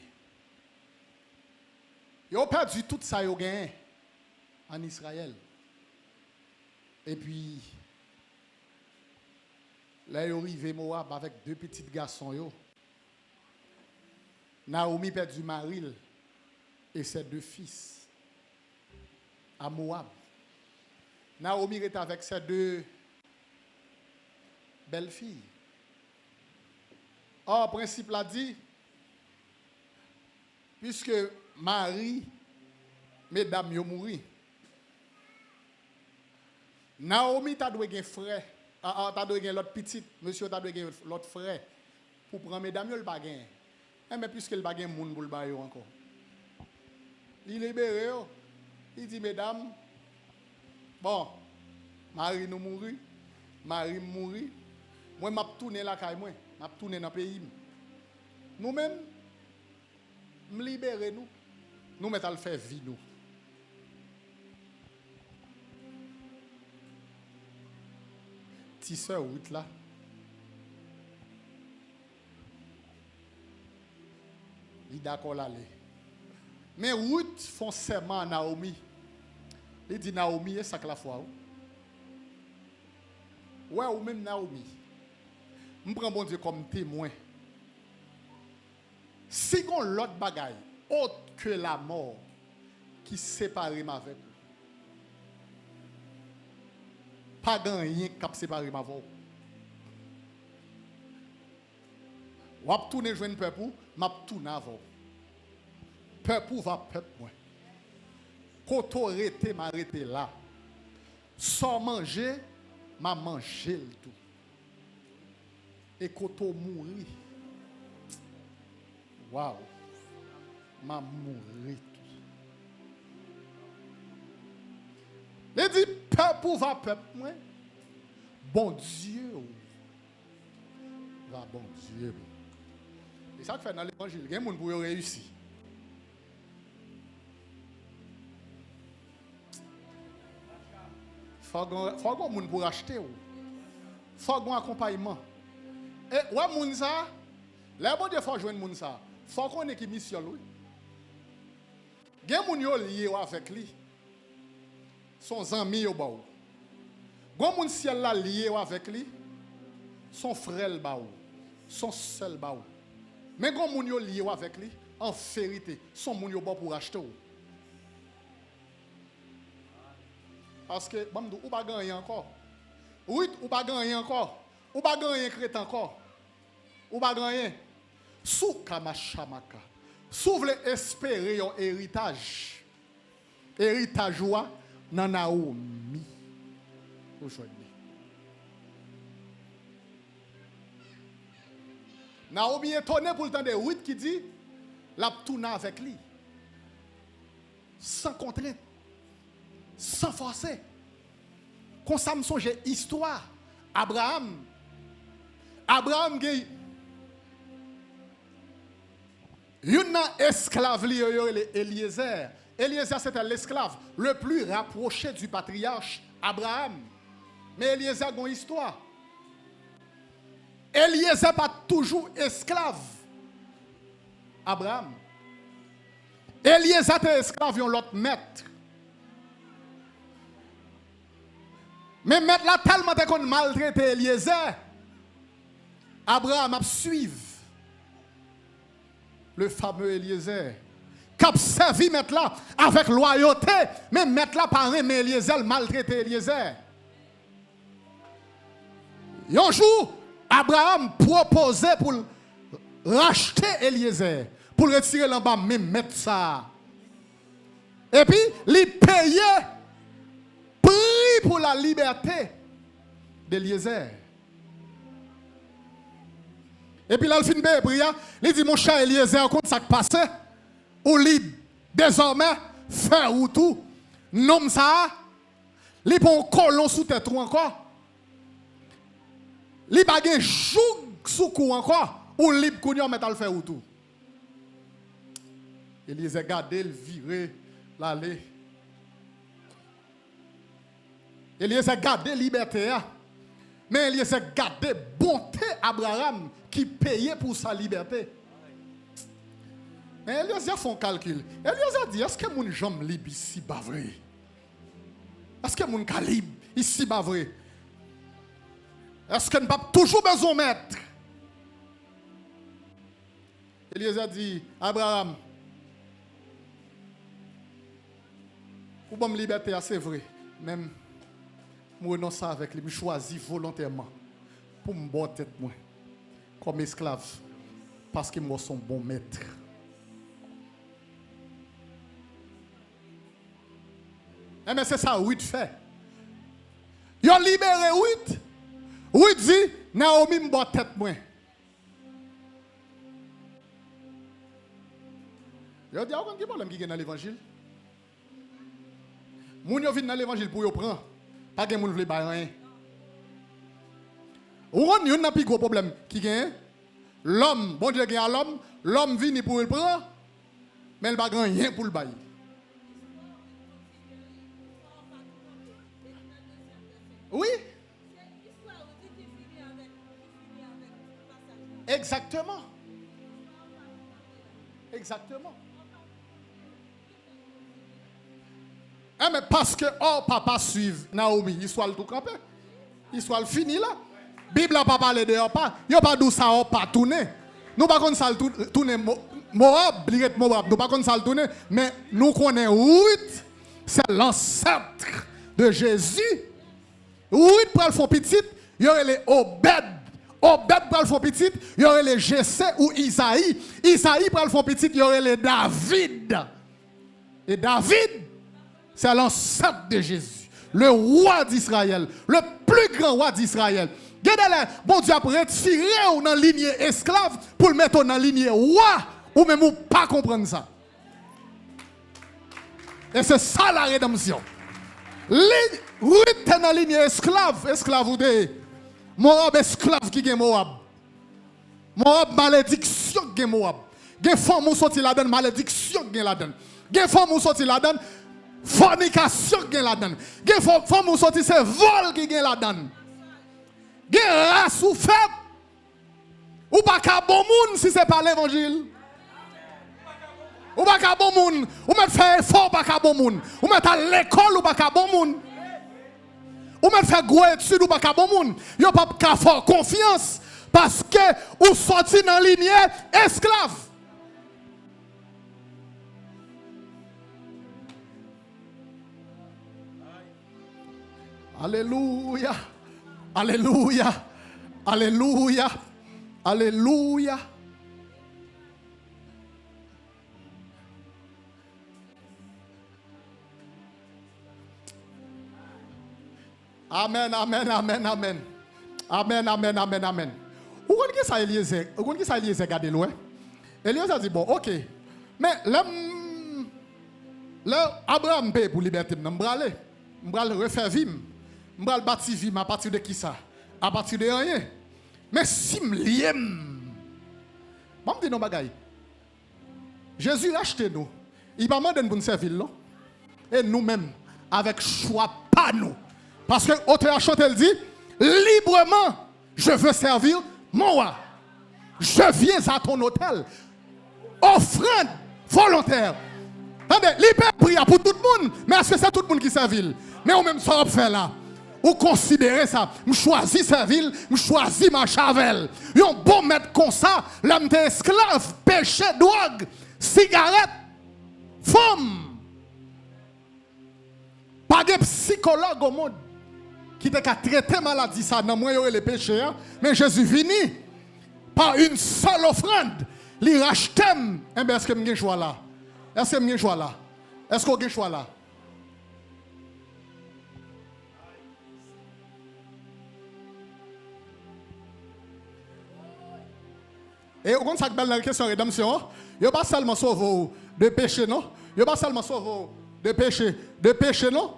A: Ils ont perdu tout ça au gagné en Israël. Et puis là, ils sont arrivés Moab avec 2 petits garçons. Yo. Naomi perdu Maril et ses 2 fils à Moab. Naomi est avec ses 2 belles-filles. Or, le principe l'a dit, puisque Marie, mesdames, ont mouru. Naomi t'a doué un frère. T'as donné l'autre petite, monsieur t'a donné l'autre frère pour prendre mesdames, il pas gagné. Mais puisque il pas gagné moun pour le bailler encore. Il libéré, il dit mesdames, bon, Marie nous mourit, Marie mourit. Moi m'a tourné la caille moi, m'a tourné dans le pays. Nous-mêmes me libérer nous. Nous mettons le faire vie nous. Petite sœur Ruth là. Il d'accord l'aller. Mais Ruth font serment à Naomi. Il dit Naomi est ça que la foi. Ouais ou même Naomi. Je prends bon Dieu comme témoin. Si on l'autre bagaille autre que la mort qui sépare avec vous. Pas rien qui a séparé ma voix. Ou ap tourner joindre peuple, m'a tourner avant. Peuple va peuple moi. Koto rete m'a rete là. Sans manger, m'a mangé le tout. Et koto mouri. Waouh. M'a mouri tout. Il dit peuple va peuple moi. Bon Dieu. Va bon Dieu. Et ça que fait dans l'évangile, il y a des gens qui ont réussi. Il faut que les gens pour acheter. Il faut un accompagnement. Et ouais, moun ça, les bon Dieu faut joindre moun ça. Faut qu'on ait qui mission lui. Gen moun yo lié avec lui. Son ami yo ba ou. Gon moun ciel la lié avec lui. Son frère ba ou. Son seul ba ou. Mais quand moun yo lié avec lui, en vérité, son moun yo bon pour acheter. Parce que, ou pas gagner encore. Oui, ou pas gagner encore. Ou pas gagner crétin encore. Ou pas gagner. Sous Kamachamaka. Sous voulez espérer un héritage. Héritage ou nan Naomi. Aujourd'hui. Naomi est étonné pour le temps de Ruth qui dit la tourne avec lui. Sans contrainte. Sans forcer. Quand ça me songe histoire. Abraham gagne. Une esclave li Eliezer. Eliezer c'était l'esclave le plus rapproché du patriarche Abraham. Mais Eliezer a une histoire. Eliezer pas toujours esclave. Abraham. Eliezer était esclave de l'autre maître. Mais maître là tellement qu'on maltraité Eliezer. Abraham a suivi le fameux Eliezer. Cap servi maître là avec loyauté. Mais maître là pas aimé Eliezer, maltraité Eliezer. Un jour, Abraham proposait pour racheter Eliezer, pour le retirer là bas, même mettre ça. Et puis, il payait prix pour la liberté d'Eliezer. Et puis là, il finit de prier, il dit, mon cher Eliezer, compte ça qui passe, ou lui, désormais, faire ou tout, nomme ça, il prend un colon sous tête ou encore. Li bagay joug sous cou encore ou libre kounyo met al faire ou tout. Eliezer gade le viré l'aller. Eliezer gade liberté a. Mais Eliezer gade bonté Abraham qui payait pour sa liberté. Mais Eliezer font calcul. Eliezer dit est-ce que mon jambe libre ici pas vrai? Est-ce que mon calibre ici pas vrai? Est-ce qu'on n'a pas toujours besoin de mettre? Eliezer dit, Abraham, pour bonne liberté, c'est vrai. Même, je renonce avec lui, je choisis volontairement pour me battre tête moi, comme esclave, parce que moi, son bon maître. Mais c'est ça, Ruth fait. Ils ont libéré Ruth. Oui, dit, Naomi m'a tête moi. Je dis, aucun problème qui est dans l'évangile. Moun yo vient dans l'évangile pour yo prendre. Pas que moun vle ba rien. Ou on yon n'a plus gros problème qui gagne. L'homme, bon Dieu gagne l'homme, l'homme vient pour le prendre, mais il pas rien pour le bailler. Oui. Exactement. Exactement. Mais parce que papa suive Naomi, il soit le tout campé. Il soit le fini là. Bible n'a pas parlé de pas. Il n'a pas dit ça pas tourner. Nous pas comme ça tourner Moab, Moab. Nous pas comme ça tourner, mais nous connaissons Ruth, c'est l'ancêtre de Jésus. Ruth pour le fond petit, il y aurait les Obed. Obed pour le fond petit, il y aurait les Jessé ou Isaïe. Isaïe pour le fond petit, il y aurait les David. Et David, c'est l'ancêtre de Jésus, le roi d'Israël, le plus grand roi d'Israël. Regardez-le, bon Dieu a retiré dans la lignée esclave pour le mettre dans la lignée roi, ou même ou pas comprendre ça. Et c'est ça la rédemption. Ruth est dans la lignée esclave ou de Moab esclave qui est Moab. Moab malédiction qui est Moab. Gen femme ou sorti la donne malédiction qui est la donne. Gen femme ou sorti la donne fornication qui est la donne. Gen femme ou sorti c'est vol qui est la donne. Gen race ou fait ou pas ka bon monde si c'est pas l'évangile. Ou pas ka bon monde, ou mettre faire effort pas ka bon monde. Ou mettre à l'école ou pas ka bon monde. Ou mettre faire gros études ou pas ka bon monde. Yo pas ka fort confiance parce que vous sortez dans la lignée esclave. Alléluia. Alléluia. Alléluia. Alléluia. Amen, amen, amen, amen. Amen, amen, amen, amen. Vous connaissez ça, Eliezer? Vous connaissez ça, Eliezer? Regardez loin. Eliezer dit, bon, ok. Mais là, Abraham paye pour liberté. Je vais aller refaire vie. Je vais bâtir vie à partir de qui ça? À partir de rien. Mais si je l'aime, je vais dire nos bagailles. Jésus a acheté nous. Il m'a demandé de nous servir. Et nous-mêmes, avec choix, pas nous. Parce que l'auteur a chanté, elle dit, librement, je veux servir mon roi. Je viens à ton hôtel. Offrande volontaire. Attendez, libre prière pour tout le monde. Mais est-ce que c'est tout le monde qui servit? Mais on même ça fait là. Vous considérez ça. Je choisis servir, je choisis ma chavel. Un bon maître comme ça, l'homme esclave, péché, drogue, cigarette, femme. Pas de psychologue au monde qui t'a traité maladie ça dans moi les péchés, mais Jésus vini par une seule offrande, il rachète. Eh bien, est-ce que je choix là? Est-ce que je choix là? Est-ce que je choix là? Et on ça belle la question de rédemption, il pas seulement sauvé de péché non, il pas seulement sauvé de péché non.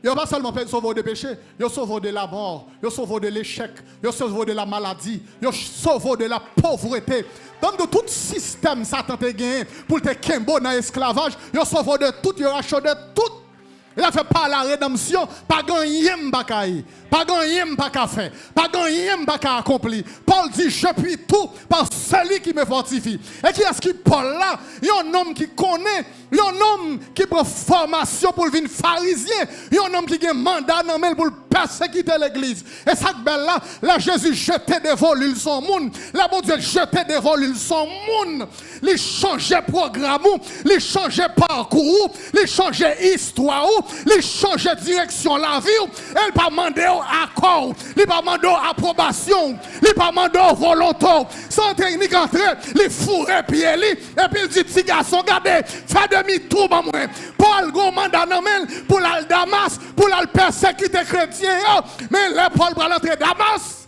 A: Il pas seulement sauvé de péché, il sauvé de la mort, il sauvé de l'échec, il sauvé de la maladie, il sauvé de la pauvreté. Dans tout système Satan te gagné pour te kembo dans l'esclavage, il sauvé de tout, il racheté de tout. Il a fait par la rédemption, pas gagner m'bakaï, pas gagner m'baka faire, pas gagner m'baka accompli. Paul dit je puis tout par celui qui me fortifie. Et qui est-ce qui Paul là? Il y a un homme qui connaît, il y a un homme qui prend formation pour devenir pharisien, il y a un homme qui a un mandat pour persécuter l'église. Et ça belle là Jésus jetait des volules son monde, là bon Dieu jetait des volules son monde. Il changeait programme, il changeait parcours, il changeait histoire. Il change de direction la vie, elle pas demander accord, il pas demander approbation, il pas demander volonté. Sans technique entrer, il fourrait pied et puis il dit petit garçon regardez, fais demi-tour moi. Paul go mandat pour aller Damas, pour aller persécuter chrétiens, mais là Paul va l'entrer Damas.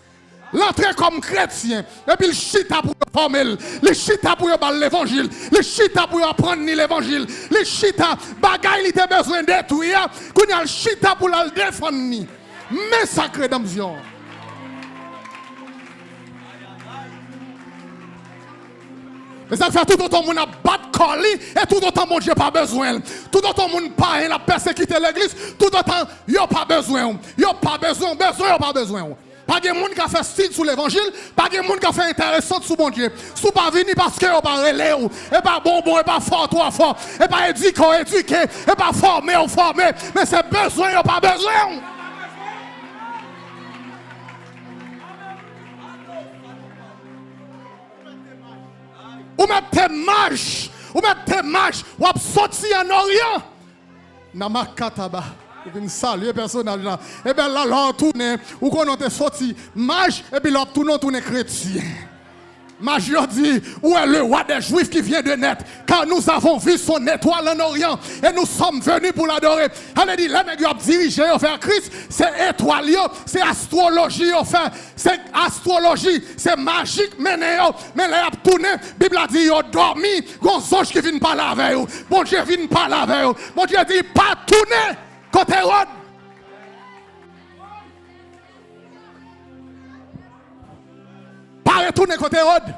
A: L'entrée comme chrétien, et puis le chita pour former, le chita pour parler l'évangile, le chita pour apprendre l'évangile, le chita, bagaille, il a besoin de détruire, qu'on a le chita pour le défendre. Mais sacré rédemption. Mais ça fait tout autant monde a battu colis et tout autant mon Dieu pas besoin. Tout autant monde pas la persécuter l'église, tout autant yo pas besoin. Yo pas besoin, pas besoin. Pas de monde qui a fait style sur l'évangile, pas de monde qui a fait intéressant sur mon Dieu. Si pas venir parce que vous pas relé ou, et pas bonbon, et pas fort, trop fort, et pas éduqué, et pas formé, mais c'est besoin, ou pas besoin. Ou même tes marches, ou ap sorti en Orient. Namakataba. Vous venez saluer personnage là. Et bien là, on tourne, ou qu'on a sorti mage, et puis là, on tourne chrétien. Mage dit, où est le roi des Juifs qui vient de naître? Car nous avons vu son étoile en Orient et nous sommes venus pour l'adorer. Elle dit, là, nous avons dirigé vers Christ, c'est étoile, c'est astrologie, c'est astrologie, c'est magique, mais là, il a tourné, la Bible a dit, il a dormi, il y a un ange qui vient parler avec vous. Bon Dieu vient parler avec vous. Bon Dieu dit, pas tourner côté Hérode. Pas retourner côté Hérode.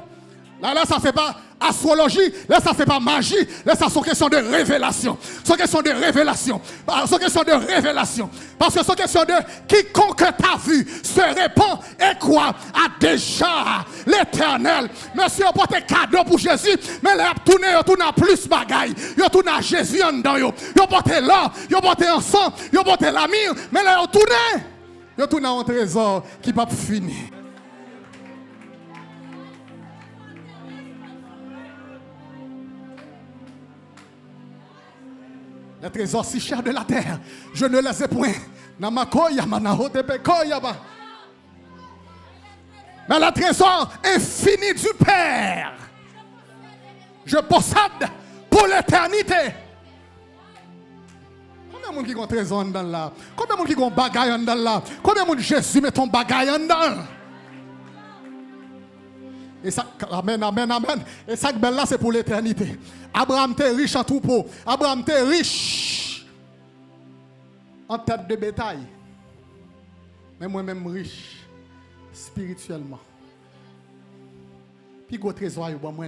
A: Là, ça ne fait pas astrologie, là, ça ne fait pas magie, là, ça c'est question de révélation. C'est question de révélation. C'est question de révélation. Parce que c'est question de quiconque t'a vu se répand et croit à déjà l'éternel. Monsieur, on porte cadeau pour Jésus, mais là, il tourne à plus bagaille. Il tourne à Jésus en dedans. Il porte là, il porte ensemble, il porte l'ami, mais là, il tourne à un trésor qui ne peut pas finir. Les trésors si chers de la terre, je ne les ai point. Namakoya manahote pekoya ba. Mais le trésor infini du Père, je possède pour l'éternité. Combien de monde qui ont trésor dans là? Combien de monde qui ont bagaille dans là? Combien de monde Jésus met ton bagaille dans? Et ça, amen, amen, amen. Et ça, ben là, c'est pour l'éternité. Abraham était riche en troupeau. Abraham était riche en tête de bétail. Mais moi-même riche spirituellement. Puis gros trésor, yo bon moi.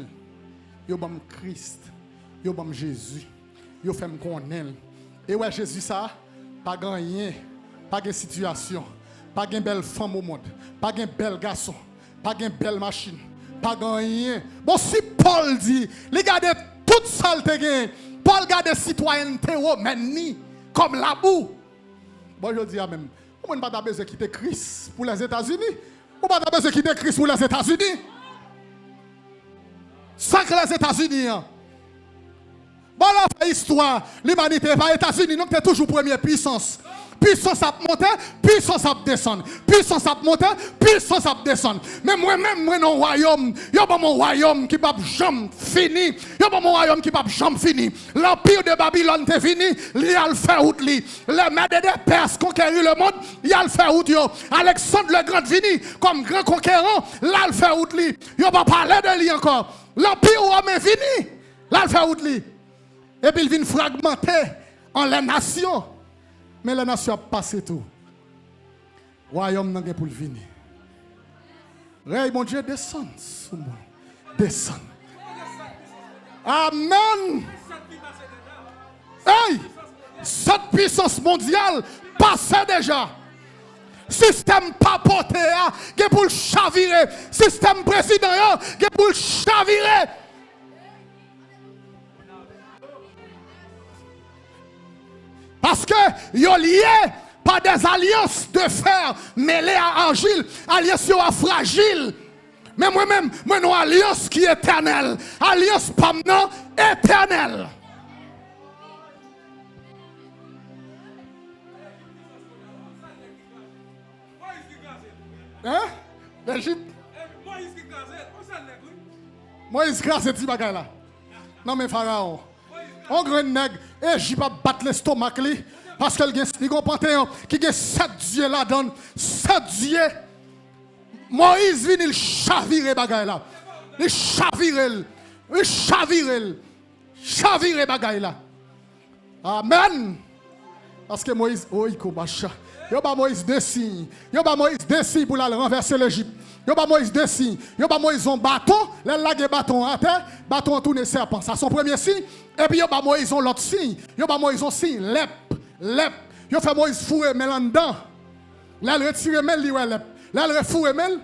A: Yo bon Christ. Yo bon Jésus. Yo fait me connaître. Et ouais, Jésus ça, pas rien, pas de situation, pas de belle femme au monde, pas de bel garçon, pas de belle machine. Pas rien. Bon, si Paul dit, regardez toute saleté gain. Paul garde citoyenneté romaine comme la boue. Bon, je dis à même, on n'a pas besoin de quitter Christ pour les États-Unis. On n'a pas besoin de quitter Christ pour les États-Unis. Sacré les États-Unis. Bon, la histoire, l'humanité pas États-Unis, donc c'est toujours première puissance. Puissance à monter, puissance à descendre. Puissance à monter, puissance à descendre. Mais moi-même, moi, dans le royaume, il y a mon royaume qui va jamais fini. Il y a mon royaume qui va jamais fini. L'empire de Babylone est fini, il a le fait route. Les maîtres des Perses conquérir le monde, il a le fait route. Alexandre le Grand fini comme grand conquérant, là le fait route. Il va parler de lui encore. L'empire romain est fini, là le fait route. Et puis il vient fragmenter en les nations. Mais la nation a passé tout. Royaume n'a pas pour le venir. Rey, mon Dieu, descend sous moi. Descend. Amen. Hey, cette puissance mondiale passait déjà. Système papoté, qui est pour le chavirer. Système président, qui est pour le chavirer. Parce que yo lié par des alliances de fer mêlées à argile, alliance yo fragile. Mais moi-même, moi non alliance qui est éternelle, alliance pas non éternelle. Hein? L'Égypte? Moïse grâce et bagay là. Non mais Pharaon. On grand nègre, et j'y pas battre l'estomac li parce qu'elle a un panthéon qui a 7 dieux là-dedans, 7 dieux. Moïse vient il chavire bagay là. Il chavire, chavire bagay là. Amen. Parce que Moïse, oh il kobacha. Yo ba Moïse deux signes. Yo ba Moïse deux signes pour aller renverser l'Égypte. Yo ba Moïse deux signes. Yo ba Moïse un bâton, les lagues bâton à terre, bâton tourner serpent. Ça son premier signe. Et puis yo ba Moïse l'autre signe. Yo ba Moïse un signe, lep. Yo fait Moïse fourrer mel en dedans. Là il retire mel li ouais lep. Là il refourrer mel.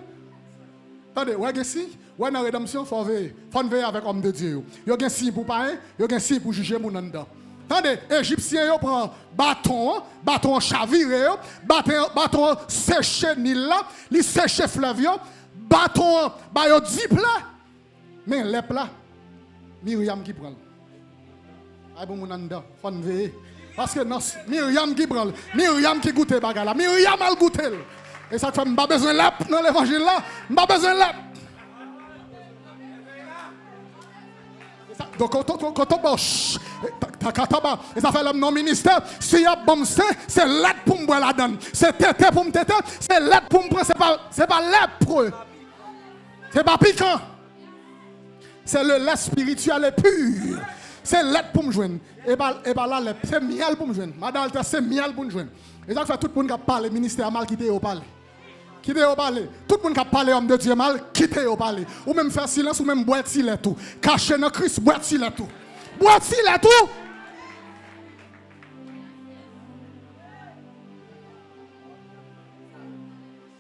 A: Attendez, ouais que signe. Ouais dans rédemption faut veiller avec homme de Dieu. Yo gen signe pour pas, yo gen signe pour juger mon en dedans. Attendez, Égyptiens yo prend bâton chaviré, bâton séché Nil là, li séché fleuve yo, bâton ba yo 10 plats. Mais les plats Myriam qui prend. Ay bon mon en dedans, faut veiller. Parce que non, Myriam qui prend, Myriam qui goûte bagarre là, Myriam a goûté. Et ça fait m'pas besoin lep dans l'évangile là, m'pas besoin lep. Donc quand on bosse, et ça fait l'homme non ministère, si y a bon c'est l'aide pour me boire la donne. C'est tété pour me tété, c'est l'aide pour me prendre, c'est pas lèpre. C'est pas piquant. C'est le lait spirituel et pur. C'est l'aide pour me joindre. Et bah là, c'est miel pour me joindre. Madame, c'est miel pour me joindre. Et ça fait tout le monde qui parle, le ministère mal quitté au palais. Quittez au palais. Tout le monde qui a parlé homme de Dieu mal, quittez au palais. Ou même faire silence, ou même boire de tout. Cacher dans Christ, boire de tout. Boire de tout.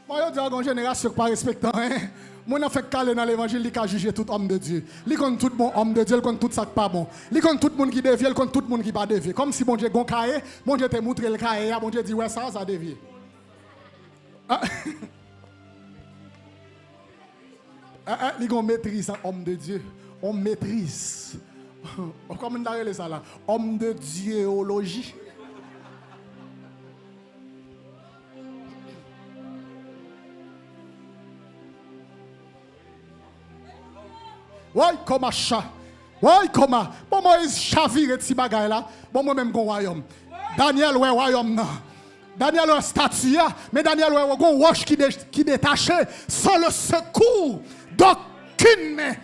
A: Moi, je dis à une génération qui ne respecte rien. Moi, je fait caler dans l'évangile, qui a jugé tout homme de Dieu. Il connaît tout bon homme de Dieu, il connaît tout ça qui pas bon. Il connaît tout le monde qui dévie, il connaît tout le monde qui pas dévié. Comme si bon Dieu a un cahier, bon Dieu te montre le cahier, bon Dieu dit ouais, ça dévié. Il maîtrise un homme de Dieu. On maîtrise. Comment on a ça là? Homme de diéologie. Oui, comme chat. Oui, comme. Bon, Moïse chavire de ces bagailles là. Bon, moi-même, mon royaume. Daniel, ouais, royaume, non. Daniel, ouais, statue, mais Daniel, ouais, un roche qui détachait sans le secours d'aucune main.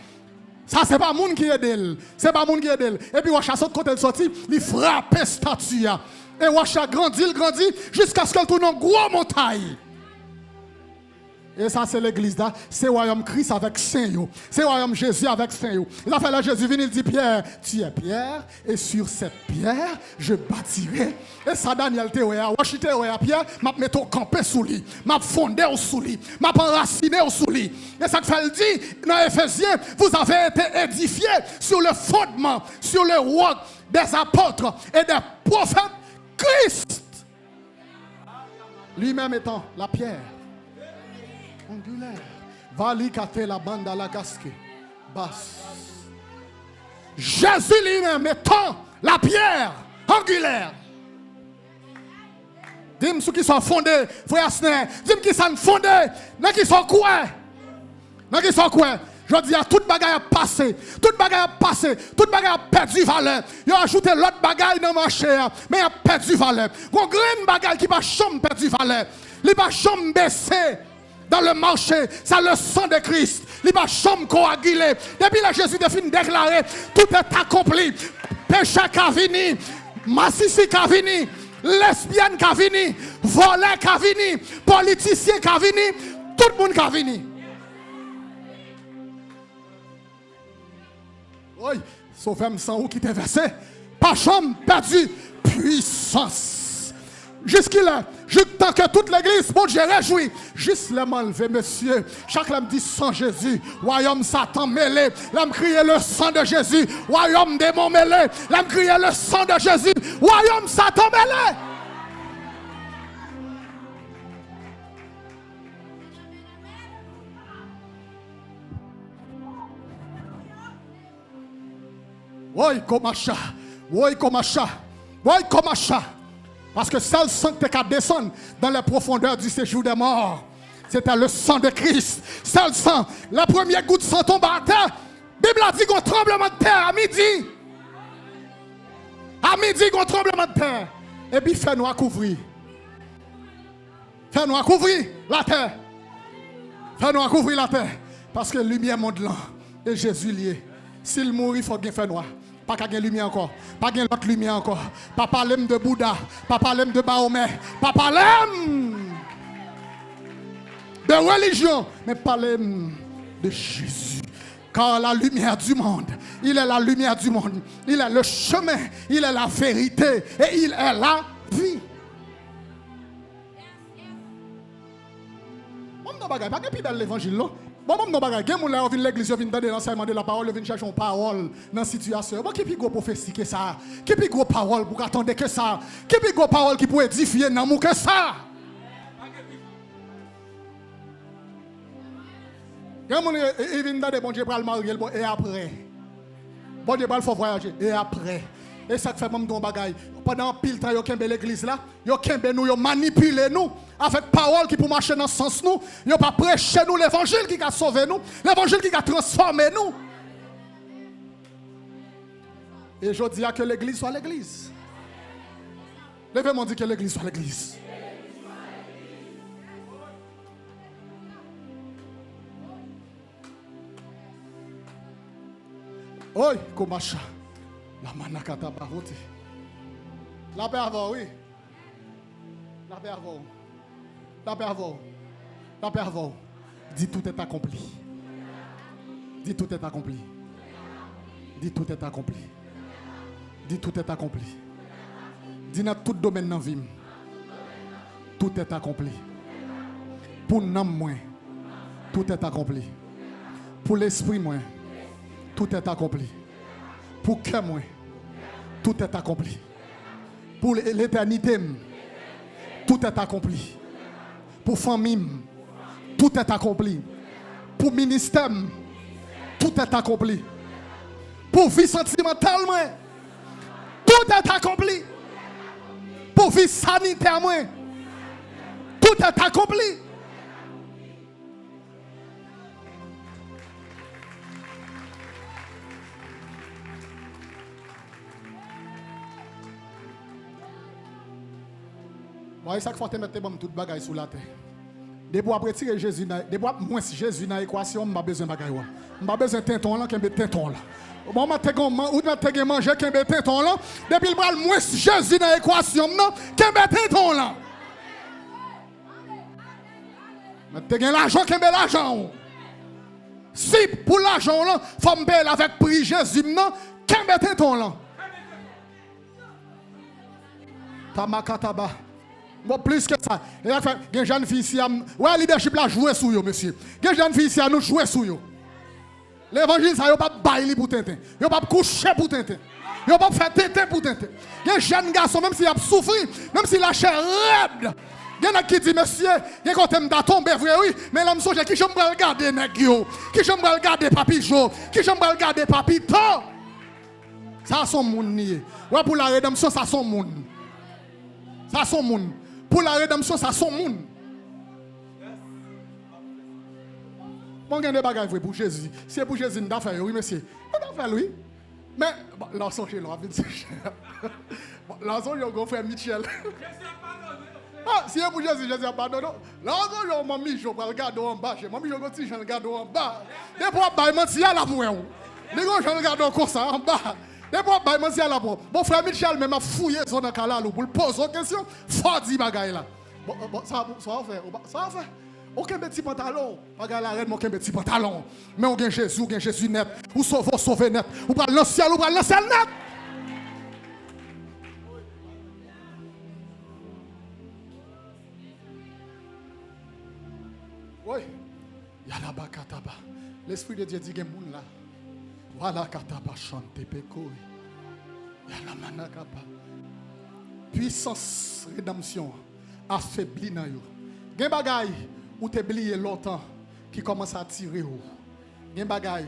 A: Ça, c'est pas moun qui aide. C'est pas moun qui aide. Et puis, roche, à son côté de sortie, il frappe statue. Et roche a grandi, jusqu'à ce qu'elle tourne en gros montagne. Et ça, c'est l'église là. C'est le royaume Christ avec Saint. C'est le royaume Jésus avec Saint. Il a fait là, Jésus vient, il dit Pierre, tu es Pierre, et sur cette pierre, je bâtirai. Et ça, Daniel, tu es Pierre, je vais te camper sous lui, je vais fonder sous lui, je vais enraciner sous lui. Et ça que fait, il dit dans Éphésiens, vous avez été édifiés sur le fondement, sur le roc des apôtres et des prophètes, Christ. Lui-même étant la pierre angulaire. Valikate la bande à la casque. Basse. Jésus lui-même étant la pierre angulaire. Dis-moi ceux qui sont fondés, frère Sner. Dis-moi qui sont fondés. N'a qui sont quoi? N'a qui sont quoi? Je dis à toute bagaille a passé, toute bagaille a passé, toute bagaille a perdu valeur. Ils ont ajouté l'autre bagaille dans le marché, mais il a perdu valeur. Une grande bagaille qui va jamais perdu valeur. Il va jamais baisser. Dans le marché, c'est le sang de Christ. Il va jamais coaguler. Depuis là, Jésus a fini de déclarer, tout est accompli. Péché qu'a vini, massissi qu'a vini, lesbienne qu'a vini, voleur qu'a vini, politicien qu'a vini, tout le monde qu'a vini. Oui, sauf un sang ou qui t'est versé, pas jamais perdu puissance. Jusqu'il tant que toute l'église, bon Dieu réjouit. Juste les m'enlever, monsieur. Chaque homme dit sans Jésus. Royaume Satan mêlé. L'homme crier le sang de Jésus. Royaume démon mêlé. L'homme crier le sang de Jésus. Royaume Satan mêlé. Oui, comme un chat. Oui, comme un chat. Oui, comme un chat. Parce que seul sang qui a descendu dans les profondeurs du séjour des morts, c'était le sang de Christ. Seul sang. La première goutte de sang tombe à terre. La Bible a dit qu'on tremblement de terre à midi. À midi, qu'on tremblement de terre. Et puis, fais-nous couvrir. Fais-nous couvrir la terre. Fais-nous couvrir la terre. Parce que la lumière monte là. Et Jésus lié. S'il mourit, il faut qu'il fasse noir. Pas qu'il y ait lumière encore. Pas qu'il y ait l'autre lumière encore. Pas parler de Bouddha. Pas parler de Mahomet. Pas parler de religion. Mais parler de Jésus. Car la lumière du monde, il est la lumière du monde. Il est le chemin. Il est la vérité. Et il est la vie. Pas de plus belle l'évangile là. Bon, non, bagage, gen moun la vinn l'église, vinn donner l'enseignement de la parole, vinn chercher une parole dans la situation. Bon, qui plus gros prophétie que ça? Qui plus gros parole pour attendre que ça? Qui plus gros parole qui peut édifier dans moun que ça? Gen moun il vinn donner bon Dieu pral marier et après. Bon Dieu pral faut voyager et après. Et ça fait même ton bagage. Pendant pile temps, yo kembe l'église là, yo kembe nous, yo manipule nous avec parole qui pour marcher dans ce sens nous. Yo pas prêcher nous l'évangile qui a sauvé nous, l'évangile qui a transformé nous. Et je dis à que l'église soit l'église. Levez-moi dire que l'église soit l'église. Oi, komacha. La manakata barote. La paix avant, oui. La paix avant. La paix avant. La paix avant. Dis tout est accompli. Dis tout est accompli. Dis tout est accompli. Dis tout est accompli. Dis dans tout domaine dans la vie. Tout est accompli. Pour nous, moins, tout est accompli. Pour l'esprit, moins, tout est accompli. Pour que moi, tout est accompli. Pour l'éternité, tout est accompli. Pour famille, tout est accompli. Pour ministère, tout est accompli. Pour vie sentimentale, moi. Tout est accompli. Pour vie sanitaire, moi. Tout est accompli. Moi, ça faut te mettre tout bagage sur la terre. Depuis après tirer Jésus, depuis moi Jésus dans l'équation, m'a besoin bagage. M'a besoin de tinton là, qu'un tinton là. Bon, m'a te manger qu'un tinton là. Depuis le bras moi Jésus dans l'équation, non, qu'un tinton là. M'a te l'argent qu'un l'argent. Si pour l'argent là, faut me payer avec prix Jésus, non, qu'un tinton là. Tamakataba. Bon, plus que ça. Il y a une jeune fille ici. Ouais, leadership là, jouer sur vous, monsieur. Il y a une jeune fille ici, nous jouer sur vous. L'évangile, ça, il n'y a pas de bail pour Tintin. Il n'y a pas de coucher pour Tintin. Il n'y a pas de faire Tintin pour Tintin. Il y a un jeune garçon, même s'il a souffert, même s'il a chair raide. Il y en a qui disent, monsieur, il y a quand même tomber, vrai, oui. Mais là, je qui j'aime regarder Negio, qui j'aime regarder Papi Jo, qui j'aime regarder Papi To. Ça, son monde. Ouais, pour la rédemption, ça, son monde. Ça, son monde. Pour la rédemption, ça son monde. Bon, il y a des bagages pour Jésus. Si c'est pour Jésus, nous avons fait, oui, monsieur. Nous avons fait, oui. Mais, là, son chez l'on, là, son mon frère Michel. Ah, si c'est pour Jésus, Jésus a pardonné. Là, son mon Michel, pour le garder en bas. Mon Michel, je le garde en bas. Des fois, il m'a dit, là, pour vous. Les gens, je le garde comme ça, en bas. Et bon, bah, je là pour. Mon frère Michel même a fouillé son là pour le poser une question. Faut dire bagaille là. Bon, ça va faire. Ça va faire. Aucun petit pantalon. Bagaille la reine, aucun petit pantalon. Mais on gagne Jésus net. Ou sauver net. Ou pas le ciel, ou pas le ciel net. Oui. Yala bakataba. L'esprit de Dieu dit qu'il y a moun là. Voilà kataba chante peko. Yala manakaba. Puissance rédemption affaibli na yo. Gen bagay ou te blié longtemps qui commence à tirer ou. Gen bagay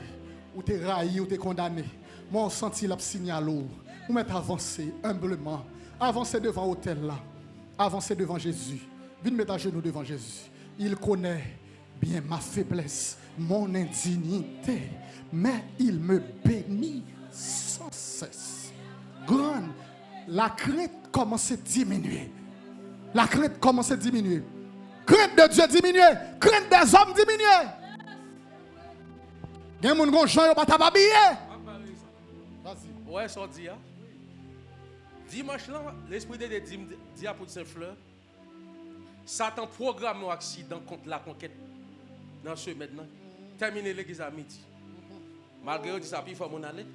A: ou te raillé ou te condamné. Moi senti la signal ou mettre avancer humblement. Avancer devant l'autel là. Avancer devant Jésus. Viens mettre à genoux devant Jésus. Il connaît bien ma faiblesse, mon indignité, mais il me bénit sans cesse. Grande, la crainte commence à diminuer. La crainte commence à diminuer. Crainte de Dieu diminue. Crainte des hommes diminue. Il y a des gens qui ne sont pas habillés.
C: Vas-y. Ouais, ça dit. Dimanche là, l'esprit de Dieu dit à pour Saint-Fleur, Satan programme un accident contre la conquête. Dans ce maintenant, terminer l'église à midi. Malgré tout ça, il faut m'en aller.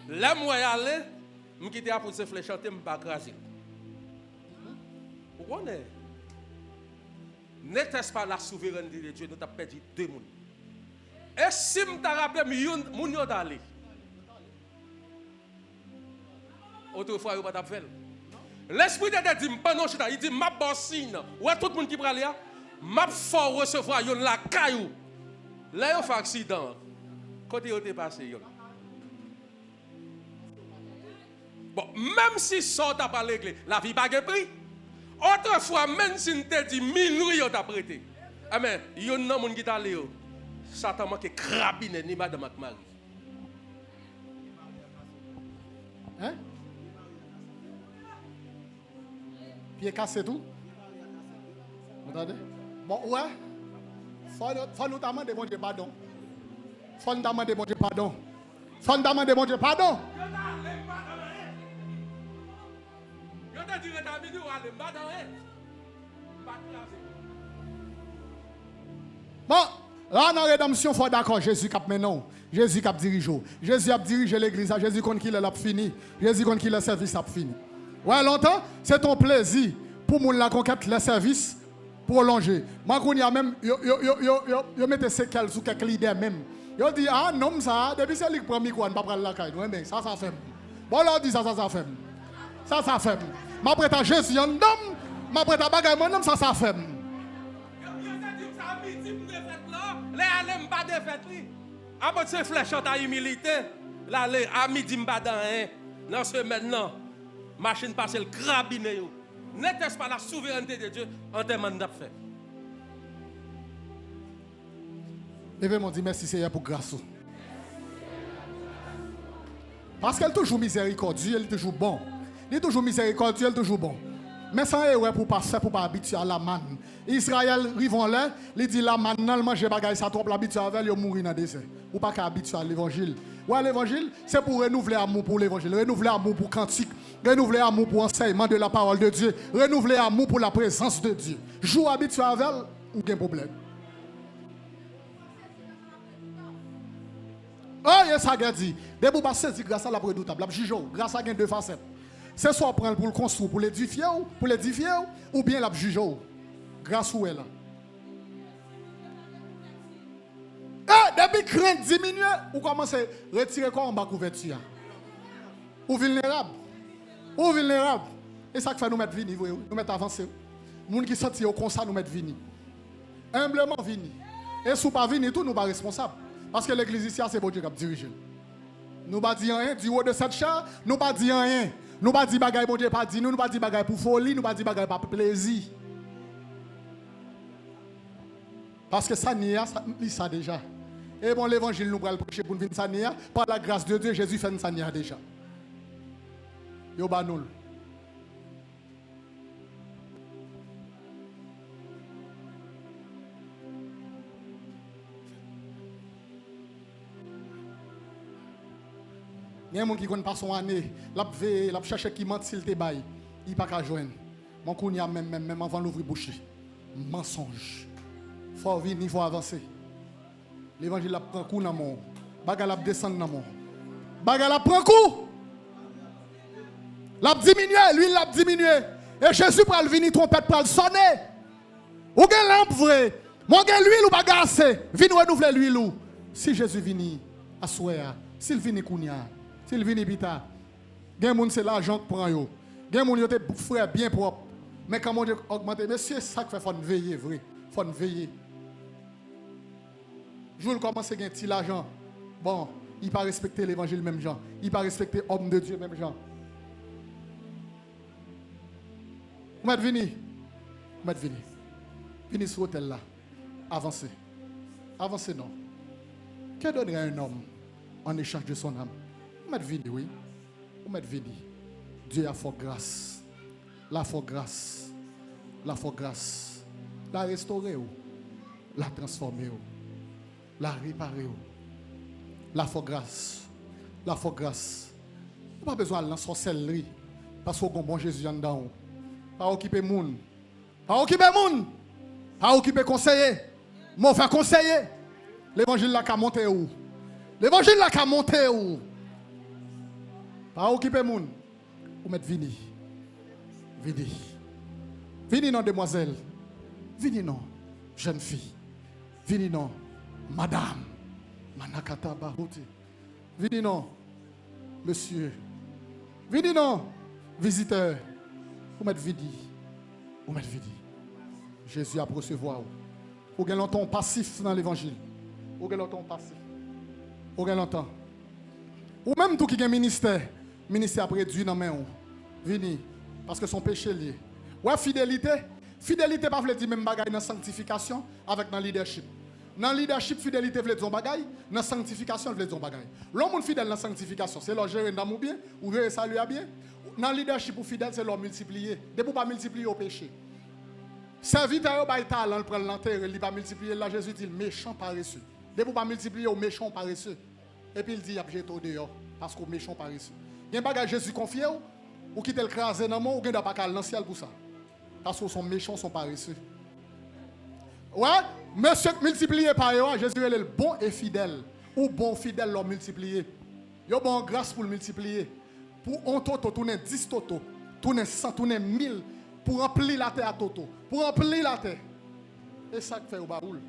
C: Là, moi, aller, je quitte pour se faire chanter, je ne vais pas craser. Vous connaissez? N'était-ce pas la souveraineté de Dieu? Nous avons perdu deux personnes. Et si je me rappelle, mon yon d'aller. Autrefois, il n'y a pas de faire. L'esprit de Dieu dit, pas non, il dit, ma bossine. Ouais, tout le monde qui prend là, m'a fort recevoir yon la caillou. Là, il fait accident. Côté où t'es passé, yon. Bon, même si ça t'a pas réglé, la vie n'a pas de prix. Autrefois, même si on t'a dit minuit, on t'a prêté. Amen. Yon nan moun qui t'a allé. Satan manque crabine ni madame Marie.
A: Hein? Pied cassé tout. Vous entendez? Bon, ouais. Faut nous demander bon Dieu pardon. Faut nous demander bon Dieu pardon. Faut nous demander bon Dieu pardon. Bon, là dans la rédemption, il faut d'accord, Jésus cap maintenant. Jésus cap dirige. Jésus a dirigé l'église. Jésus quand il a fini. Jésus quand il a service a fini. Ouais, longtemps, c'est ton plaisir pour moun la conquête le service prolongé. Moi qu'on y a même yo mette séquelles sur quelques leaders même. Yo dit ah non ça depuis c'est lui qui prend micro on pas prendre la caille. Ouais mais ça fait. Bon là on dit ça fait. Ça fait. M'a prête à Jésus un homme, m'a prête à bagaille mon homme ça fait.
C: Yo dit ça midi pour défaite là, les allem pas défaite li. Après ces flèches en humilité, là, à midi, m'badan, dans ce maintenant, machine passe le crabiné. N'était-ce pas la souveraineté de Dieu en termes de fait?
A: Levez-moi, dit merci Seigneur pour grâce. Parce qu'elle est toujours miséricordieux, elle est toujours bon. Elle est toujours miséricordieux, elle est toujours bon. Mais ça est pour passer, pour pas habituer à la manne. Israël, rivons là, il dit la manne, il mange bagaille, ça trop l'habitude avec, il mourir dans le désert. Ou pas qu'à habituer à l'évangile. Ouais, l'évangile, c'est pour renouveler l'amour pour l'évangile, renouveler l'amour pour cantique, renouveler l'amour pour enseignement de la parole de Dieu, renouveler l'amour pour la présence de Dieu. Joue habitué avec elle, ou aucun problème. Oh, yes, ça a dit. Dès que vous passez, grâce à la redoutable, la juge, grâce à deux facettes. C'est soit prendre pour le construire, pour l'édifier, ou bien la juge, grâce où elle. Depuis que crainte diminue, vous commencez à retirer quoi en bas couverture. Ou vulnérable. Ou vulnérable. Et ça fait nous mettre vini, nous mettre avancer. Les gens qui sont comme ça, nous mettre vini. Humblement vini. Et si nous pas vini, tout nous pas responsables. Parce que l'église ici, c'est bon Dieu qui dirige. Nous pas dire rien, du haut de cette chair, nous pas dire rien. Nous pas dire bagaille bon Dieu pas dit nous pas dire bagaille pour folie, nous pas dire bagaille pour plaisir. Parce que ça n'y a ça déjà. Et bon l'évangile nous va le prêcher pour nous venir ça n'y a par la grâce de Dieu Jésus fait ça n'y a déjà. Yo banul. Il y a des gens qui connaissent pas son année, la cherche qui ment s'il te baille, il pas qu'à joindre. Mon coup y a même avant l'ouvrir bouche. Mensonge. Faut venir, il faut avancer. L'évangile la prend coup dans mon. Baga la descend dans mon. Baga la prend coup. La diminué, lui l'a diminué. Et Jésus pour venir trompette pour le sonner. Ou gen lampe vrai. Mon gen l'huile ou baga assez. Vini renouveler l'huile ou. Si Jésus vini à souhait, s'il vini kounya. S'il vient bita, gen moun c'est l'argent que prend yo. Gen moun yo te frère bien propre. Mais quand on augmente, mais c'est ça que fait faut veiller vrai, faut veiller. Jour commence à gagner petit l'argent. Bon, il pas respecter l'évangile même gens, il pas respecter homme de Dieu même gens. Vous m'êtes venu. Venez sur l'hôtel là. Avancez. Avancez non. Que donnerait un homme en échange de son âme? Vous m'êtes venu, oui. Vous m'êtes venu. Dieu a fort grâce. La fort grâce. La fort grâce. La restaurer, la transformer, la réparer. La fort grâce. La fort grâce. Vous n'avez pas besoin de la sorcellerie. Parce que bon Jésus en dedans. Pas occuper moun. Pas occuper moun. Pas occuper conseiller. Mauvais conseiller. L'évangile là qu'a monté où? L'évangile là qu'a monté où? Pas occuper moun. Ou mettre vini. Vini. Vini non demoiselle. Vini non jeune fille. Vini non madame. Manakata Bahuti. Vini non monsieur. Vini non visiteur. Ou mettre vini. Ou mettre vini. Jésus a recevoir. Ou gagne longtemps passif dans l'évangile. Ou gagne longtemps passif. Ou gagne longtemps. Ou même tout qui a un ministère après Dieu dans main. Vini. Parce que son péché est lié. Ouais, fidélité. Fidélité pas veut dire même bagaille dans sanctification avec dans leadership. Dans leadership, fidélité veut dire bagaille. Dans sanctification, veut dire bagaille. L'homme fidèle dans sanctification, c'est leur gérer d'amour bien, ou gérer salut à bien. Dans leadership, pour fidèle, c'est leur multiplier. De pour pas multiplier au péché. Serviteur, il talent, il prend l'enterre, il pas multiplier. Là, Jésus dit méchant paresseux. De pour pas multiplier au méchant paresseux. Et puis il dit, il y a jeté au dehors, parce qu'au méchant paresseux. Il y a un bagage Jésus confié, ou qui te le crasé dans le monde, ou qui n'a pas qu'à l'ancien pour ça. Parce que son méchant, sont paresseux. Ouais, monsieur multiplié par eux, Jésus est le bon et fidèle. Ou bon fidèle l'ont multiplié. Il y a bon grâce pour le multiplier. Pour un toto, tourner 10 toto, tourner 100, tourner 1000, pour remplir la terre à toto, pour remplir la terre. Et ça que fait au baoul.